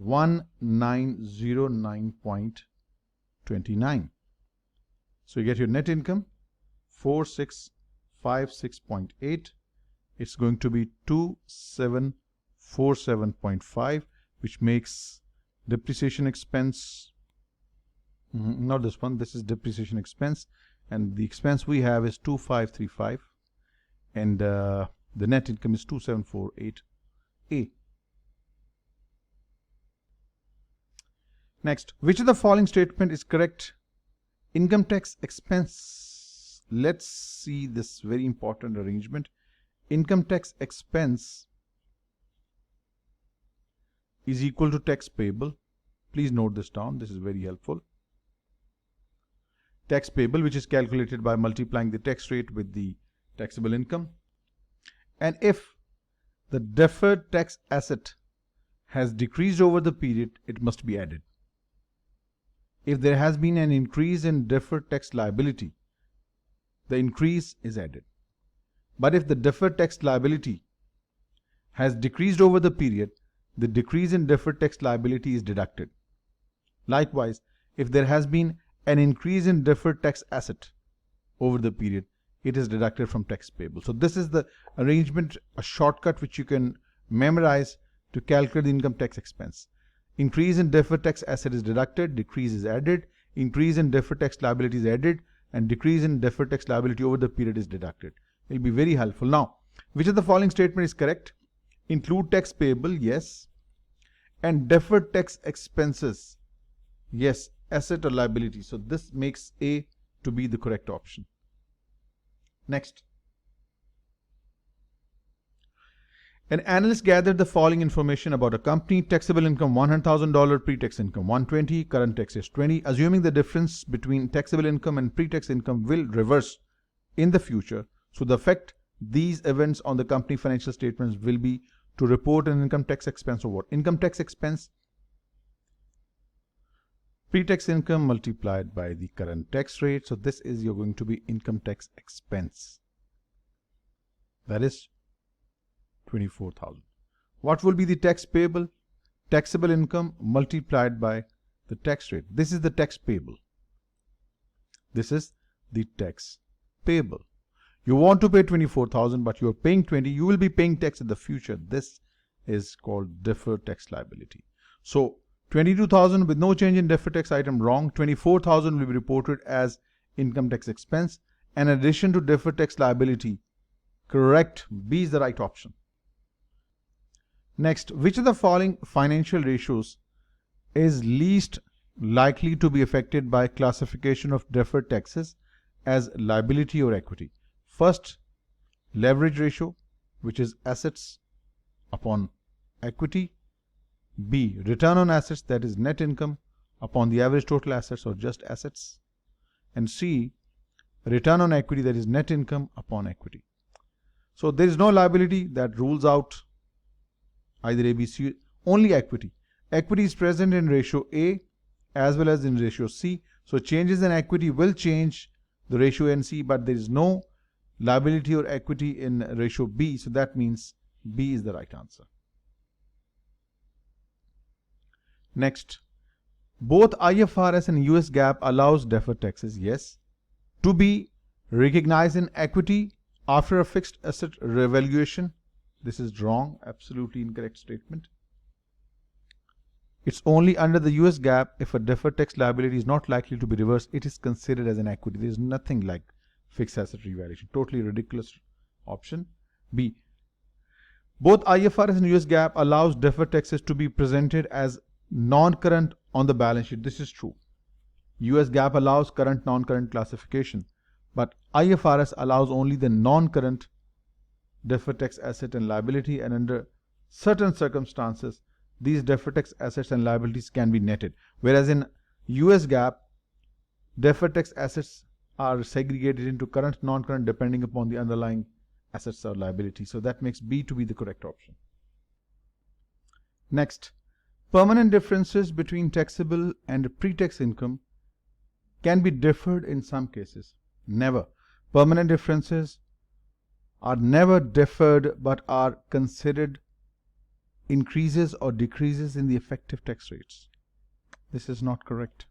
1909.29. So you get your net income 4656.8. It's going to be 2747.5, which makes depreciation expense, not this one, this is depreciation expense, and the expense we have is 2535, and the net income is 2748A. Next, which of the following statement is correct? Income tax expense. Let's see this very important arrangement. Income tax expense is equal to tax payable. Please note this down. This is very helpful. Tax payable, which is calculated by multiplying the tax rate with the taxable income. And if the deferred tax asset has decreased over the period, it must be added. If there has been an increase in deferred tax liability, the increase is added. But if the deferred tax liability has decreased over the period, the decrease in deferred tax liability is deducted. Likewise, if there has been an increase in deferred tax asset over the period, it is deducted from tax payable. So this is the arrangement, a shortcut which you can memorize to calculate the income tax expense. Increase in deferred tax asset is deducted, decrease is added, increase in deferred tax liability is added, and decrease in deferred tax liability over the period is deducted. It will be very helpful. Now, which of the following statement is correct? Include tax payable, yes. And deferred tax expenses, yes, asset or liability. So this makes A to be the correct option. Next. An analyst gathered the following information about a company: taxable income $100,000, pre-tax income $120,000, current tax is $20,000. Assuming the difference between taxable income and pre-tax income will reverse in the future, so the effect these events on the company financial statements will be to report an income tax expense of what? Income tax expense, pre-tax income multiplied by the current tax rate. So this is you're going to be income tax expense. That is 24,000. What will be the tax payable? Taxable income multiplied by the tax rate. This is the tax payable. This is the tax payable. You want to pay 24,000, but you are paying 20. You will be paying tax in the future. This is called deferred tax liability. So 22,000 with no change in deferred tax item, wrong. 24,000 will be reported as income tax expense. In addition to deferred tax liability, correct. B is the right option. Next, which of the following financial ratios is least likely to be affected by classification of deferred taxes as liability or equity? First, leverage ratio, which is assets upon equity. B, return on assets, that is net income upon the average total assets or just assets. And C, return on equity, that is net income upon equity. So there is no liability, that rules out either A, B, C, only equity. Equity is present in ratio A as well as in ratio C. So changes in equity will change the ratio A and C, but there is no liability or equity in ratio B. So that means B is the right answer. Next, Both IFRS and US GAAP allows deferred taxes, yes, to be recognized in equity after a fixed asset revaluation. This is wrong, absolutely incorrect statement. It's only under the US GAAP if a deferred tax liability is not likely to be reversed, it is considered as an equity. There is nothing like fixed asset revaluation. Totally ridiculous option. B. Both IFRS and US GAAP allows deferred taxes to be presented as non-current on the balance sheet. This is true. US GAAP allows current non-current classification, but IFRS allows only the non-current deferred tax asset and liability, and under certain circumstances these deferred tax assets and liabilities can be netted, whereas in US GAAP deferred tax assets are segregated into current, non-current depending upon the underlying assets or liabilities. So that makes B to be the correct option. Next, permanent differences between taxable and pre-tax income can be deferred in some cases. Never. Permanent differences are never deferred but are considered increases or decreases in the effective tax rates. This is not correct.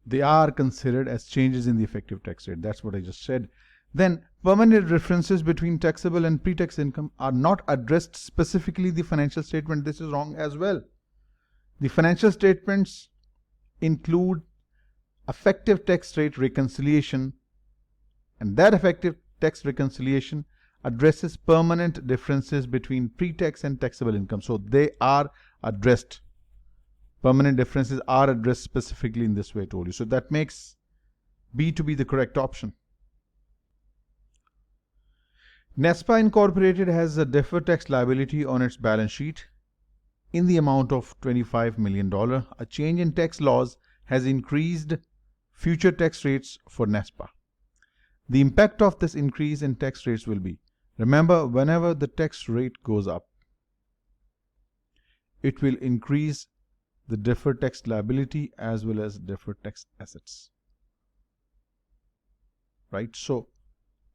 They are considered as changes in the effective tax rate. That's what I just said. Then, permanent differences between taxable and pre-tax income are not addressed specifically in the financial statement. This is wrong as well. The financial statements include effective tax rate reconciliation, and that effective tax reconciliation addresses permanent differences between pre-tax and taxable income. So they are addressed. Permanent differences are addressed specifically in this way I told you. So that makes B to be the correct option. NESPA Incorporated has a deferred tax liability on its balance sheet in the amount of $25 million. A change in tax laws has increased future tax rates for NESPA. The impact of this increase in tax rates will be, remember, whenever the tax rate goes up, it will increase the deferred tax liability as well as deferred tax assets. Right? So,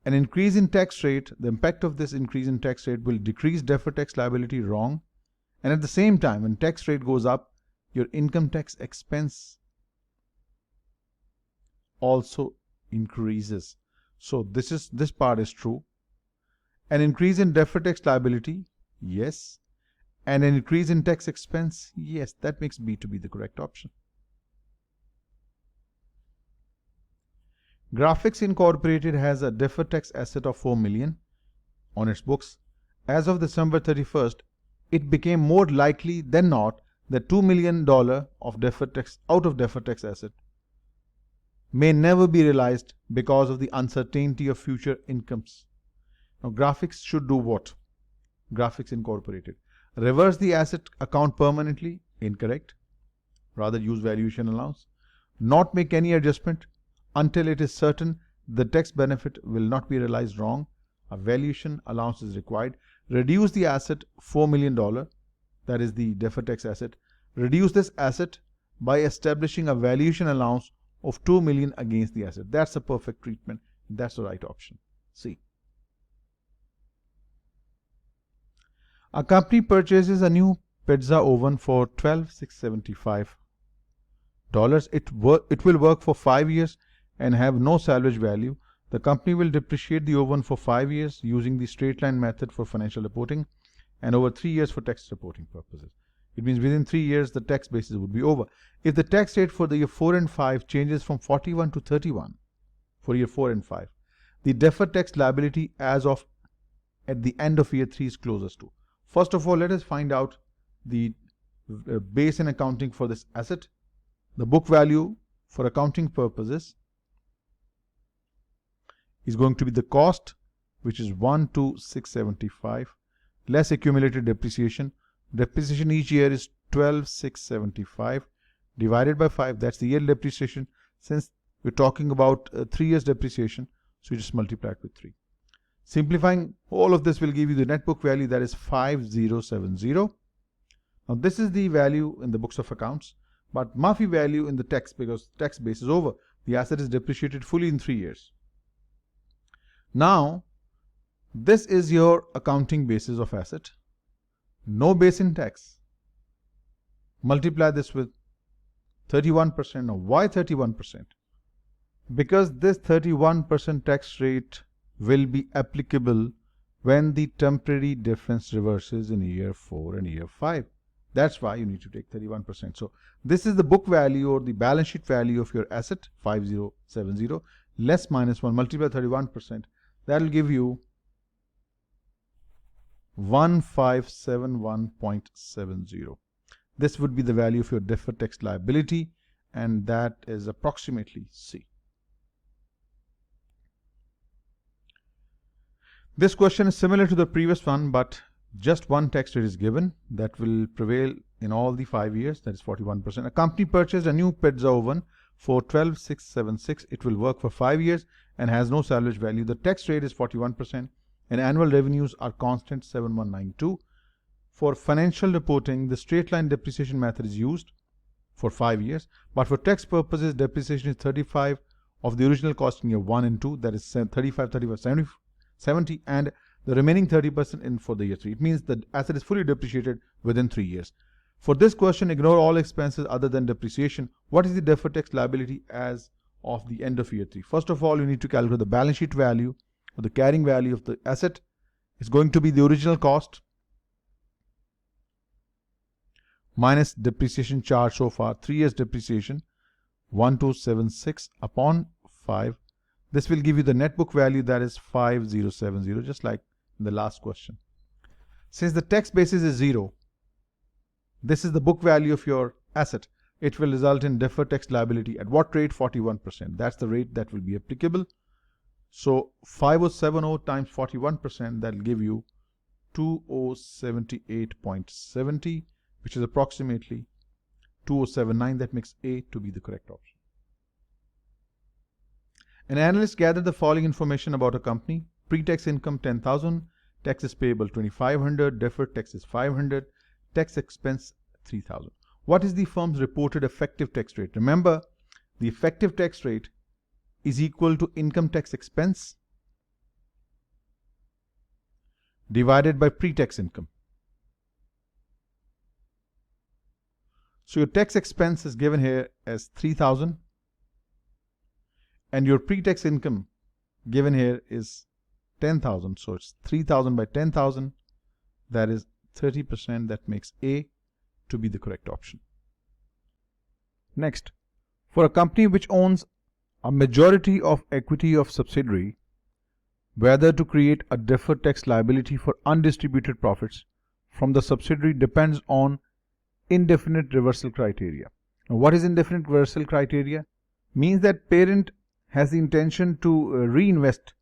an increase in tax rate, the impact of this increase in tax rate will decrease deferred tax liability, wrong. And at the same time, when tax rate goes up, your income tax expense also increases. So this part is true. An increase in deferred tax liability, yes. And an increase in tax expense, yes. That makes B to be the correct option. Graphics Incorporated has a deferred tax asset of $4 million on its books. As of December 31st, it became more likely than not that $2 million of deferred tax asset may never be realized because of the uncertainty of future incomes. Now, Graphics should do what? Graphics Incorporated. Reverse the asset account permanently? Incorrect. Rather use valuation allowance. Not make any adjustment until it is certain the tax benefit will not be realized, wrong. A valuation allowance is required. Reduce the asset $4 million, that is the deferred tax asset. Reduce this asset by establishing a valuation allowance of $2 million against the asset. That's a perfect treatment. That's the right option. C. A company purchases a new pizza oven for $12,675. It will work for 5 years and have no salvage value. The company will depreciate the oven for 5 years using the straight line method for financial reporting and over 3 years for tax reporting purposes. It means within 3 years the tax basis would be over. If the tax rate for the year 4 and 5 changes from 41 to 31 for year 4 and 5, the deferred tax liability as of at the end of year 3 is closest to. First of all, let us find out the base in accounting for this asset. The book value for accounting purposes is going to be the cost, which is 12675 less accumulated depreciation. Depreciation each year is 12675 divided by 5. That's the yearly depreciation. Since we're talking about 3 years depreciation, so you just multiply it with 3. Simplifying all of this will give you the net book value, that is 5070. Now this is the value in the books of accounts, but Mafi value in the tax, because tax base is over. The asset is depreciated fully in 3 years. Now this is your accounting basis of asset. No base in tax. multiply this with 31%. Now, why 31%? Because this 31% tax rate will be applicable when the temporary difference reverses in year 4 and year 5. That's why you need to take 31%. So this is the book value or the balance sheet value of your asset, 5070, less minus 1, multiply 31%. That will give you 1571.70. This would be the value of your deferred tax liability, and that is approximately C. This question is similar to the previous one, but just one tax rate is given that will prevail in all the 5 years, that is 41%. A company purchased a new pizza oven for 12,676. It will work for 5 years and has no salvage value. The tax rate is 41% and annual revenues are constant 7192. For financial reporting, the straight line depreciation method is used for 5 years, but for tax purposes, depreciation is 35 of the original cost in year 1 and 2, that is 35, 70, and the remaining 30% in for the year 3. It means the asset is fully depreciated within 3 years. For this question, ignore all expenses other than depreciation. What is the deferred tax liability as of the end of year 3? First of all, you need to calculate the balance sheet value or the carrying value of the asset. It's going to be the original cost minus depreciation charge so far, 3 years depreciation, 1276 upon 5. This will give you the net book value, that is 5070, just like in the last question. Since the tax basis is 0, this is the book value of your asset. It will result in deferred tax liability at what rate? 41%. That's the rate that will be applicable. So 5070 times 41%, that will give you 2078.70, which is approximately 2079. That makes A to be the correct option. An analyst gathered the following information about a company. Pre-tax income 10,000, taxes payable 2,500, deferred tax is 500, tax expense 3,000. What is the firm's reported effective tax rate? Remember, the effective tax rate is equal to income tax expense divided by pre-tax income. So your tax expense is given here as 3,000 and your pre-tax income given here is 10,000. So it's 3,000 by 10,000, that is 30%. That makes A to be the correct option. Next, for a company which owns a majority of equity of subsidiary, whether to create a deferred tax liability for undistributed profits from the subsidiary depends on indefinite reversal criteria. Now, what is indefinite reversal criteria? Means that parent has the intention to reinvest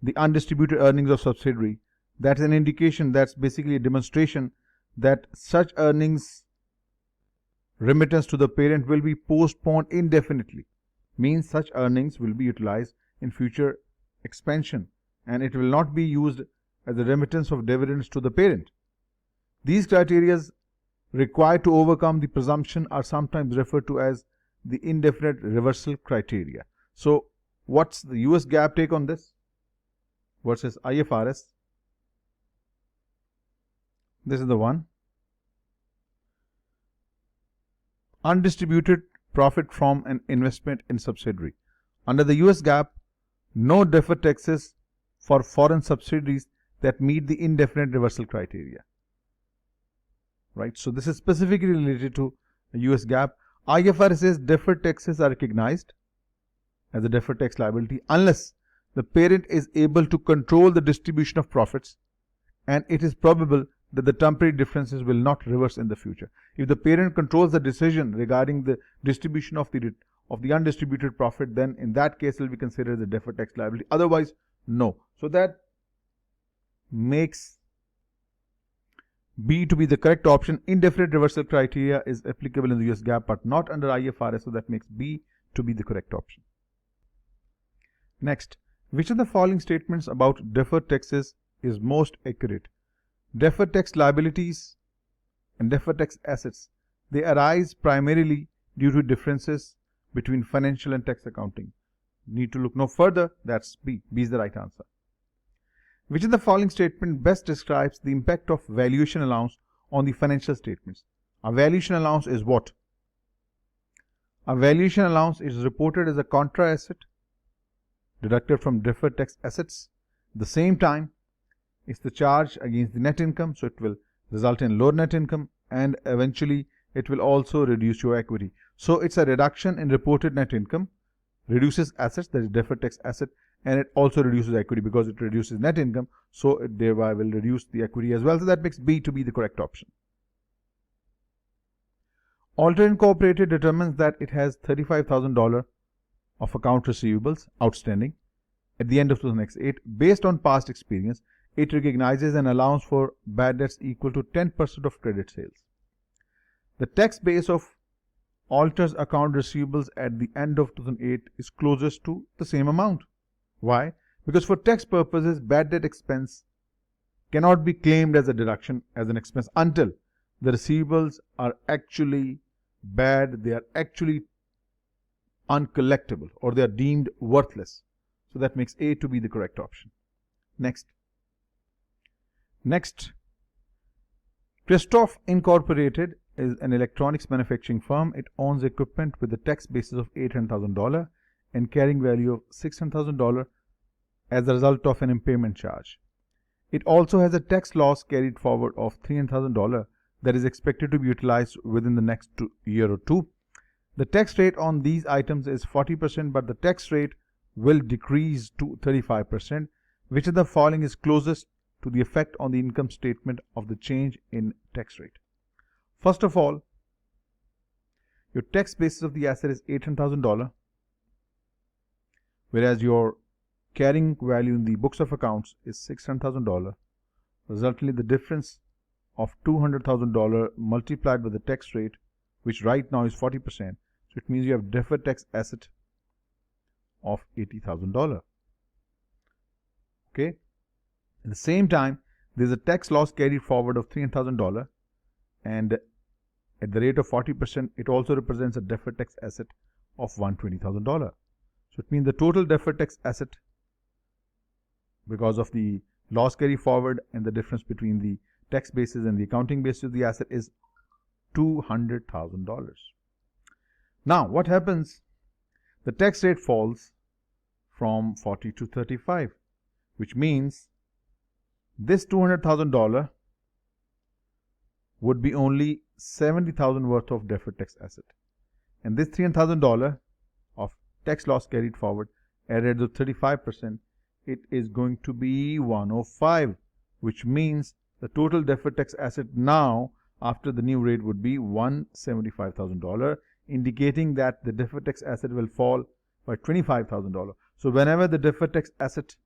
the undistributed earnings of subsidiary. That's an indication, that's basically a demonstration that such earnings remittance to the parent will be postponed indefinitely. Means such earnings will be utilized in future expansion and it will not be used as a remittance of dividends to the parent. These criteria required to overcome the presumption are sometimes referred to as the indefinite reversal criteria. So what's the US GAAP take on this versus IFRS? This is the one. Undistributed profit from an investment in subsidiary. Under the US GAAP, no deferred taxes for foreign subsidiaries that meet the indefinite reversal criteria. Right? So this is specifically related to US GAAP. IFRS says deferred taxes are recognized as a deferred tax liability unless the parent is able to control the distribution of profits and it is probable that the temporary differences will not reverse in the future. If the parent controls the decision regarding the distribution of the undistributed profit, then in that case it will be considered the deferred tax liability. Otherwise, no. So that makes B to be the correct option. Indefinite reversal criteria is applicable in the US GAAP but not under IFRS, so that makes B to be the correct option. Next, which of the following statements about deferred taxes is most accurate? Deferred tax liabilities and deferred tax assets, they arise primarily due to differences between financial and tax accounting. Need to look no further, that's B. B is the right answer. Which of the following statement best describes the impact of valuation allowance on the financial statements? A valuation allowance is what? A valuation allowance is reported as a contra asset deducted from deferred tax assets. At the same time, it's the charge against the net income, so it will result in lower net income, and eventually it will also reduce your equity. So it's a reduction in reported net income, reduces assets, that is deferred tax asset, and it also reduces equity because it reduces net income, so it thereby will reduce the equity as well. So that makes B to be the correct option. Alter Incorporated determines that it has $35,000 of account receivables outstanding at the end of 2008. Based on past experience, it recognizes an allowance for bad debts equal to 10% of credit sales. The tax base of Alter's account receivables at the end of 2008 is closest to the same amount. Why? Because for tax purposes, bad debt expense cannot be claimed as a deduction, as an expense, until the receivables are actually bad, they are actually uncollectible, or they are deemed worthless. So that makes A to be the correct option. Next, Christoph Incorporated is an electronics manufacturing firm. It owns equipment with a tax basis of $800,000 and carrying value of $600,000 as a result of an impairment charge. It also has a tax loss carried forward of $300,000 that is expected to be utilized within the next year or two. The tax rate on these items is 40%, but the tax rate will decrease to 35%. Which of the following is closest to the effect on the income statement of the change in tax rate? First of all, your tax basis of the asset is $800,000, whereas your carrying value in the books of accounts is $600,000. Resultantly, the difference of $200,000 multiplied by the tax rate, which right now is 40%, so it means you have deferred tax asset of $80,000. Okay. At the same time, there is a tax loss carried forward of $300,000, and at the rate of 40%, it also represents a deferred tax asset of $120,000. So it means the total deferred tax asset, because of the loss carry forward and the difference between the tax basis and the accounting basis of the asset, is $200,000. Now, what happens? The tax rate falls from 40 to 35, which means this $200,000 would be only $70,000 worth of deferred tax asset, and this $300,000 of tax loss carried forward added to 35%, it is going to be 105, which means the total deferred tax asset now after the new rate would be $175,000, indicating that the deferred tax asset will fall by $25,000. So whenever the deferred tax asset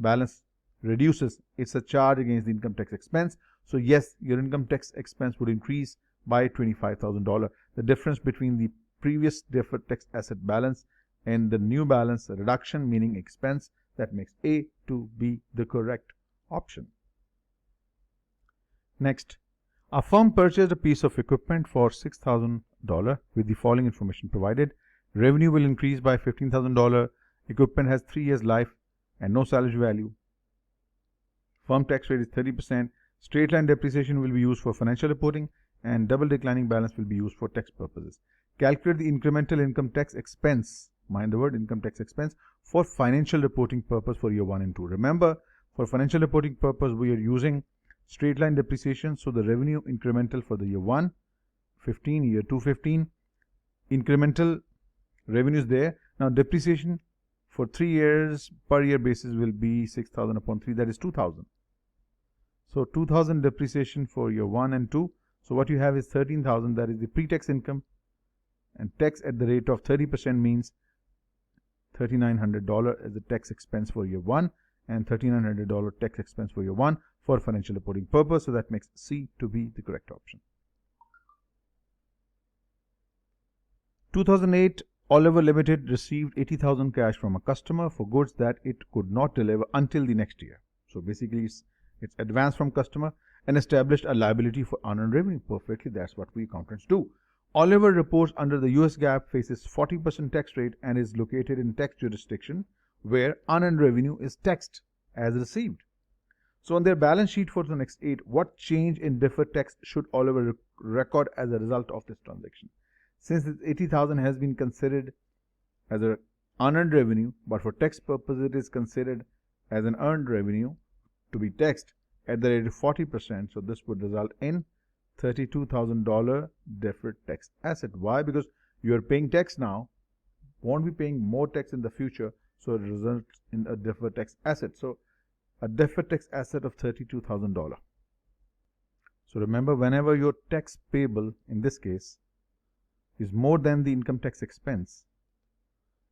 balance reduces, it's a charge against the income tax expense. So yes, your income tax expense would increase by $25,000. The difference between the previous deferred tax asset balance and the new balance, a reduction, meaning expense, that makes A to be the correct option. Next, a firm purchased a piece of equipment for $6,000 with the following information provided. Revenue will increase by $15,000. Equipment has 3 years life and no salvage value. Firm tax rate is 30%. Straight line depreciation will be used for financial reporting, and double declining balance will be used for tax purposes. Calculate the incremental income tax expense, mind the word income tax expense, for financial reporting purpose for year 1 and 2. Remember, for financial reporting purpose, we are using straight line depreciation. So the revenue incremental for the year 1, 15, year 2, 15. Incremental revenue is there. Now depreciation for 3 years per year basis will be 6,000 upon 3, that is 2,000. So 2,000 depreciation for year 1 and 2. So what you have is 13,000, that is the pre-tax income, and tax at the rate of 30% means $3,900 as the tax expense for year 1 and $1,300 tax expense for year 1 for financial reporting purpose. So that makes C to be the correct option. 2008, Oliver Limited received 80,000 cash from a customer for goods that it could not deliver until the next year. So basically it's advance from customer and established a liability for unearned revenue. Perfectly, that's what we accountants do. Oliver reports under the US GAAP, faces 40% tax rate and is located in tax jurisdiction where unearned revenue is taxed as received. So on their balance sheet for the next 8, what change in deferred tax should Oliver record as a result of this transaction? Since this 80,000 has been considered as an unearned revenue, but for tax purposes it is considered as an earned revenue to be taxed at the rate of 40%. So this would result in $32,000 deferred tax asset. Why? Because you are paying tax now, won't be paying more tax in the future, so it results in a deferred tax asset. So a deferred tax asset of $32,000. So remember, whenever your tax payable in this case is more than the income tax expense,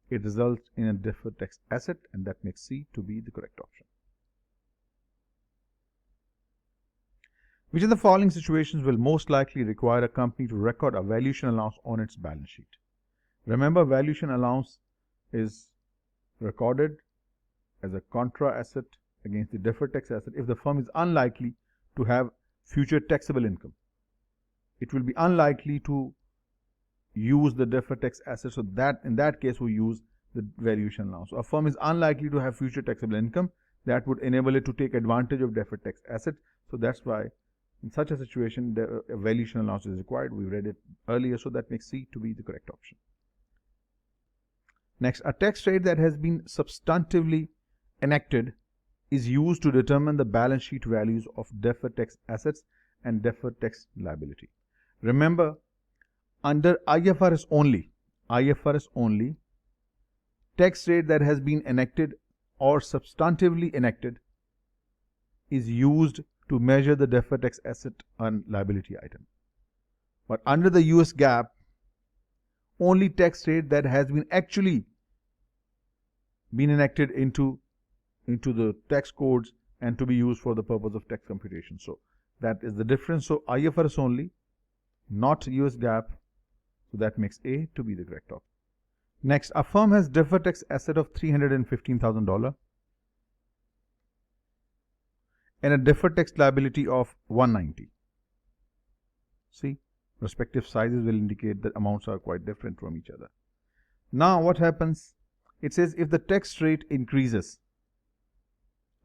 it results in a deferred tax asset, and that makes C to be the correct option. Which of the following situations will most likely require a company to record a valuation allowance on its balance sheet? Remember, valuation allowance is recorded as a contra asset against the deferred tax asset if the firm is unlikely to have future taxable income. It will be unlikely to use the deferred tax asset, so that in that case we use the valuation allowance. So a firm is unlikely to have future taxable income, that would enable it to take advantage of deferred tax asset. So that's why in such a situation the valuation allowance is required. We read it earlier, so that makes C to be the correct option. Next, a tax rate that has been substantively enacted is used to determine the balance sheet values of deferred tax assets and deferred tax liability. Remember, under IFRS only, tax rate that has been enacted or substantively enacted is used to measure the deferred tax asset and liability item. But under the US GAAP, only tax rate that has been actually been enacted into the tax codes and to be used for the purpose of tax computation. So that is the difference. So IFRS only, not US GAAP. So that makes A to be the correct option. Next, a firm has deferred tax asset of $315,000 and a deferred tax liability of $190. See, respective sizes will indicate that amounts are quite different from each other. Now what happens? It says if the tax rate increases,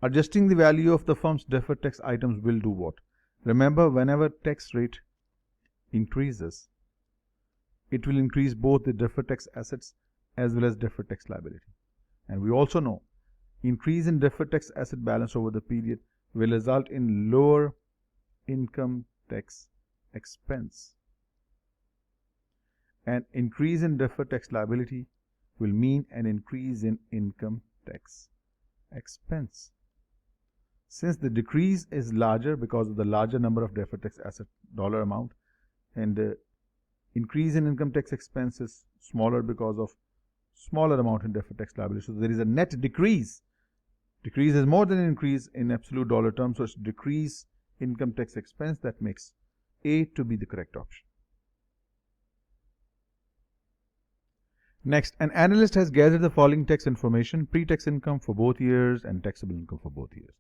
adjusting the value of the firm's deferred tax items will do what? Remember, whenever tax rate increases, it will increase both the deferred tax assets as well as deferred tax liability. And we also know increase in deferred tax asset balance over the period will result in lower income tax expense. And increase in deferred tax liability will mean an increase in income tax expense. Since the decrease is larger because of the larger number of deferred tax asset dollar amount, and the increase in income tax expense is smaller because of smaller amount in deferred tax liability. So there is a net decrease. Decrease is more than an increase in absolute dollar terms, so it's decrease income tax expense. That makes A to be the correct option. Next, an analyst has gathered the following tax information: pre-tax income for both years and taxable income for both years.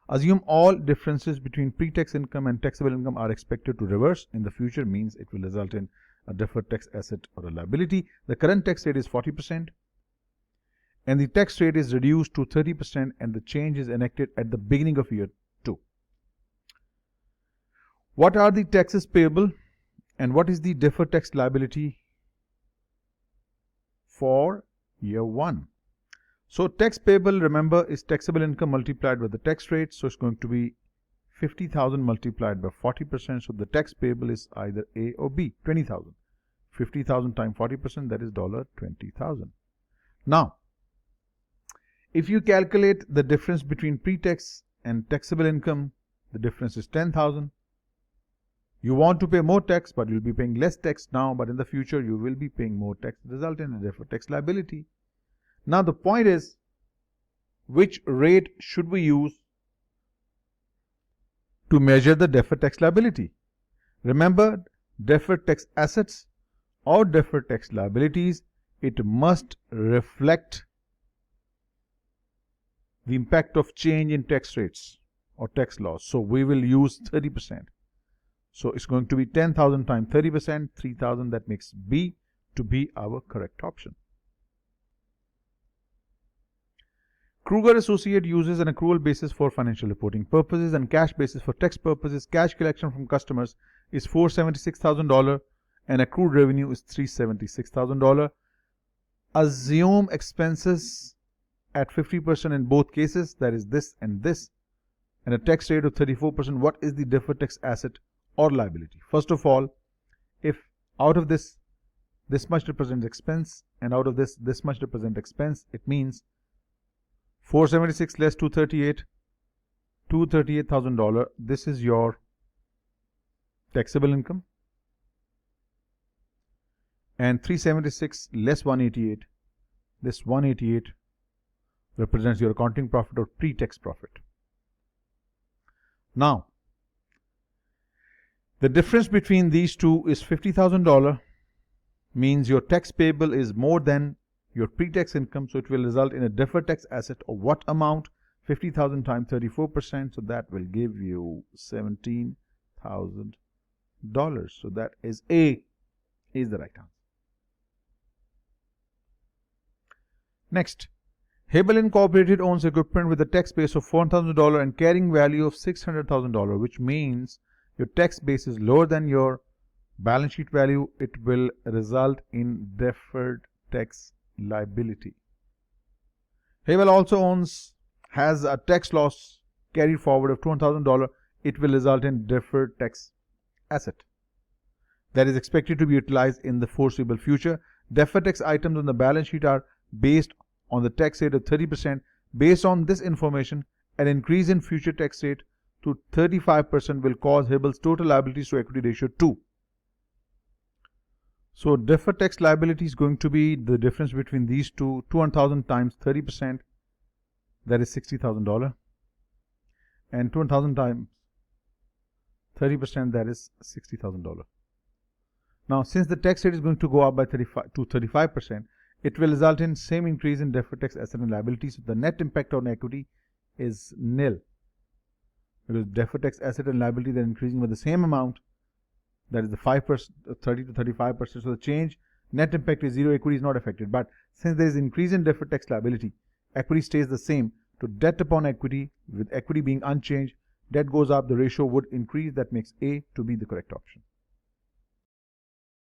Assume all differences between pre-tax income and taxable income are expected to reverse in the future, means it will result in a deferred tax asset or a liability. The current tax rate is 40% and the tax rate is reduced to 30%, and the change is enacted at the beginning of year 2. What are the taxes payable and what is the deferred tax liability for year 1? So tax payable, remember, is taxable income multiplied by the tax rate. So it's going to be 50,000 multiplied by 40%. So the tax payable is either A or B. 20,000. 50,000 times 40%, that is $20,000. Now, if you calculate the difference between pre-tax and taxable income, the difference is 10,000. You want to pay more tax, but you'll be paying less tax now, but in the future you will be paying more tax, result in a deferred tax liability. Now the point is, which rate should we use to measure the deferred tax liability? Remember, deferred tax assets or deferred tax liabilities, it must reflect the impact of change in tax rates or tax laws. So we will use 30%. So it's going to be 10,000 times 30%, 3,000. That makes B to be our correct option. Kruger Associate uses an accrual basis for financial reporting purposes and cash basis for tax purposes. Cash collection from customers is $476,000 and accrued revenue is $376,000. Assume expenses at 50% in both cases, that is this, and a tax rate of 34%. What is the deferred tax asset or liability? First of all, if out of this much represents expense and out of this much represents expense, it means 476 less 238,000. This is your taxable income, and 376 less 188, this 188 represents your accounting profit or pre-tax profit. Now, the difference between these two is $50,000, means your tax payable is more than your pre-tax income, so it will result in a deferred tax asset of what amount? 50,000 times 34%, so that will give you $17,000. So that is A, is the right answer. Next, Hebel Incorporated owns equipment with a tax base of $4,000 and carrying value of $600,000, which means your tax base is lower than your balance sheet value. It will result in deferred tax liability. Hebel also has a tax loss carried forward of $200,000. It will result in deferred tax asset that is expected to be utilized in the foreseeable future. Deferred tax items on the balance sheet are based on the tax rate of 30%. Based on this information, an increase in future tax rate to 35% will cause Hebel's total liabilities to equity ratio 2. So deferred tax liability is going to be the difference between these two, 200,000 times 30%, that is $60,000, and 200,000 times 30%, that is $60,000. Now, since the tax rate is going to go up by 35%, it will result in same increase in deferred tax asset and liabilities. So the net impact on equity is nil, because deferred tax asset and liability, they're increasing by the same amount, that is the 5%, 30 to 35%. So the change net impact is zero. Equity is not affected. But since there is increase in deferred tax liability, equity stays the same. To debt upon equity, with equity being unchanged, debt goes up, the ratio would increase. That makes A to be the correct option.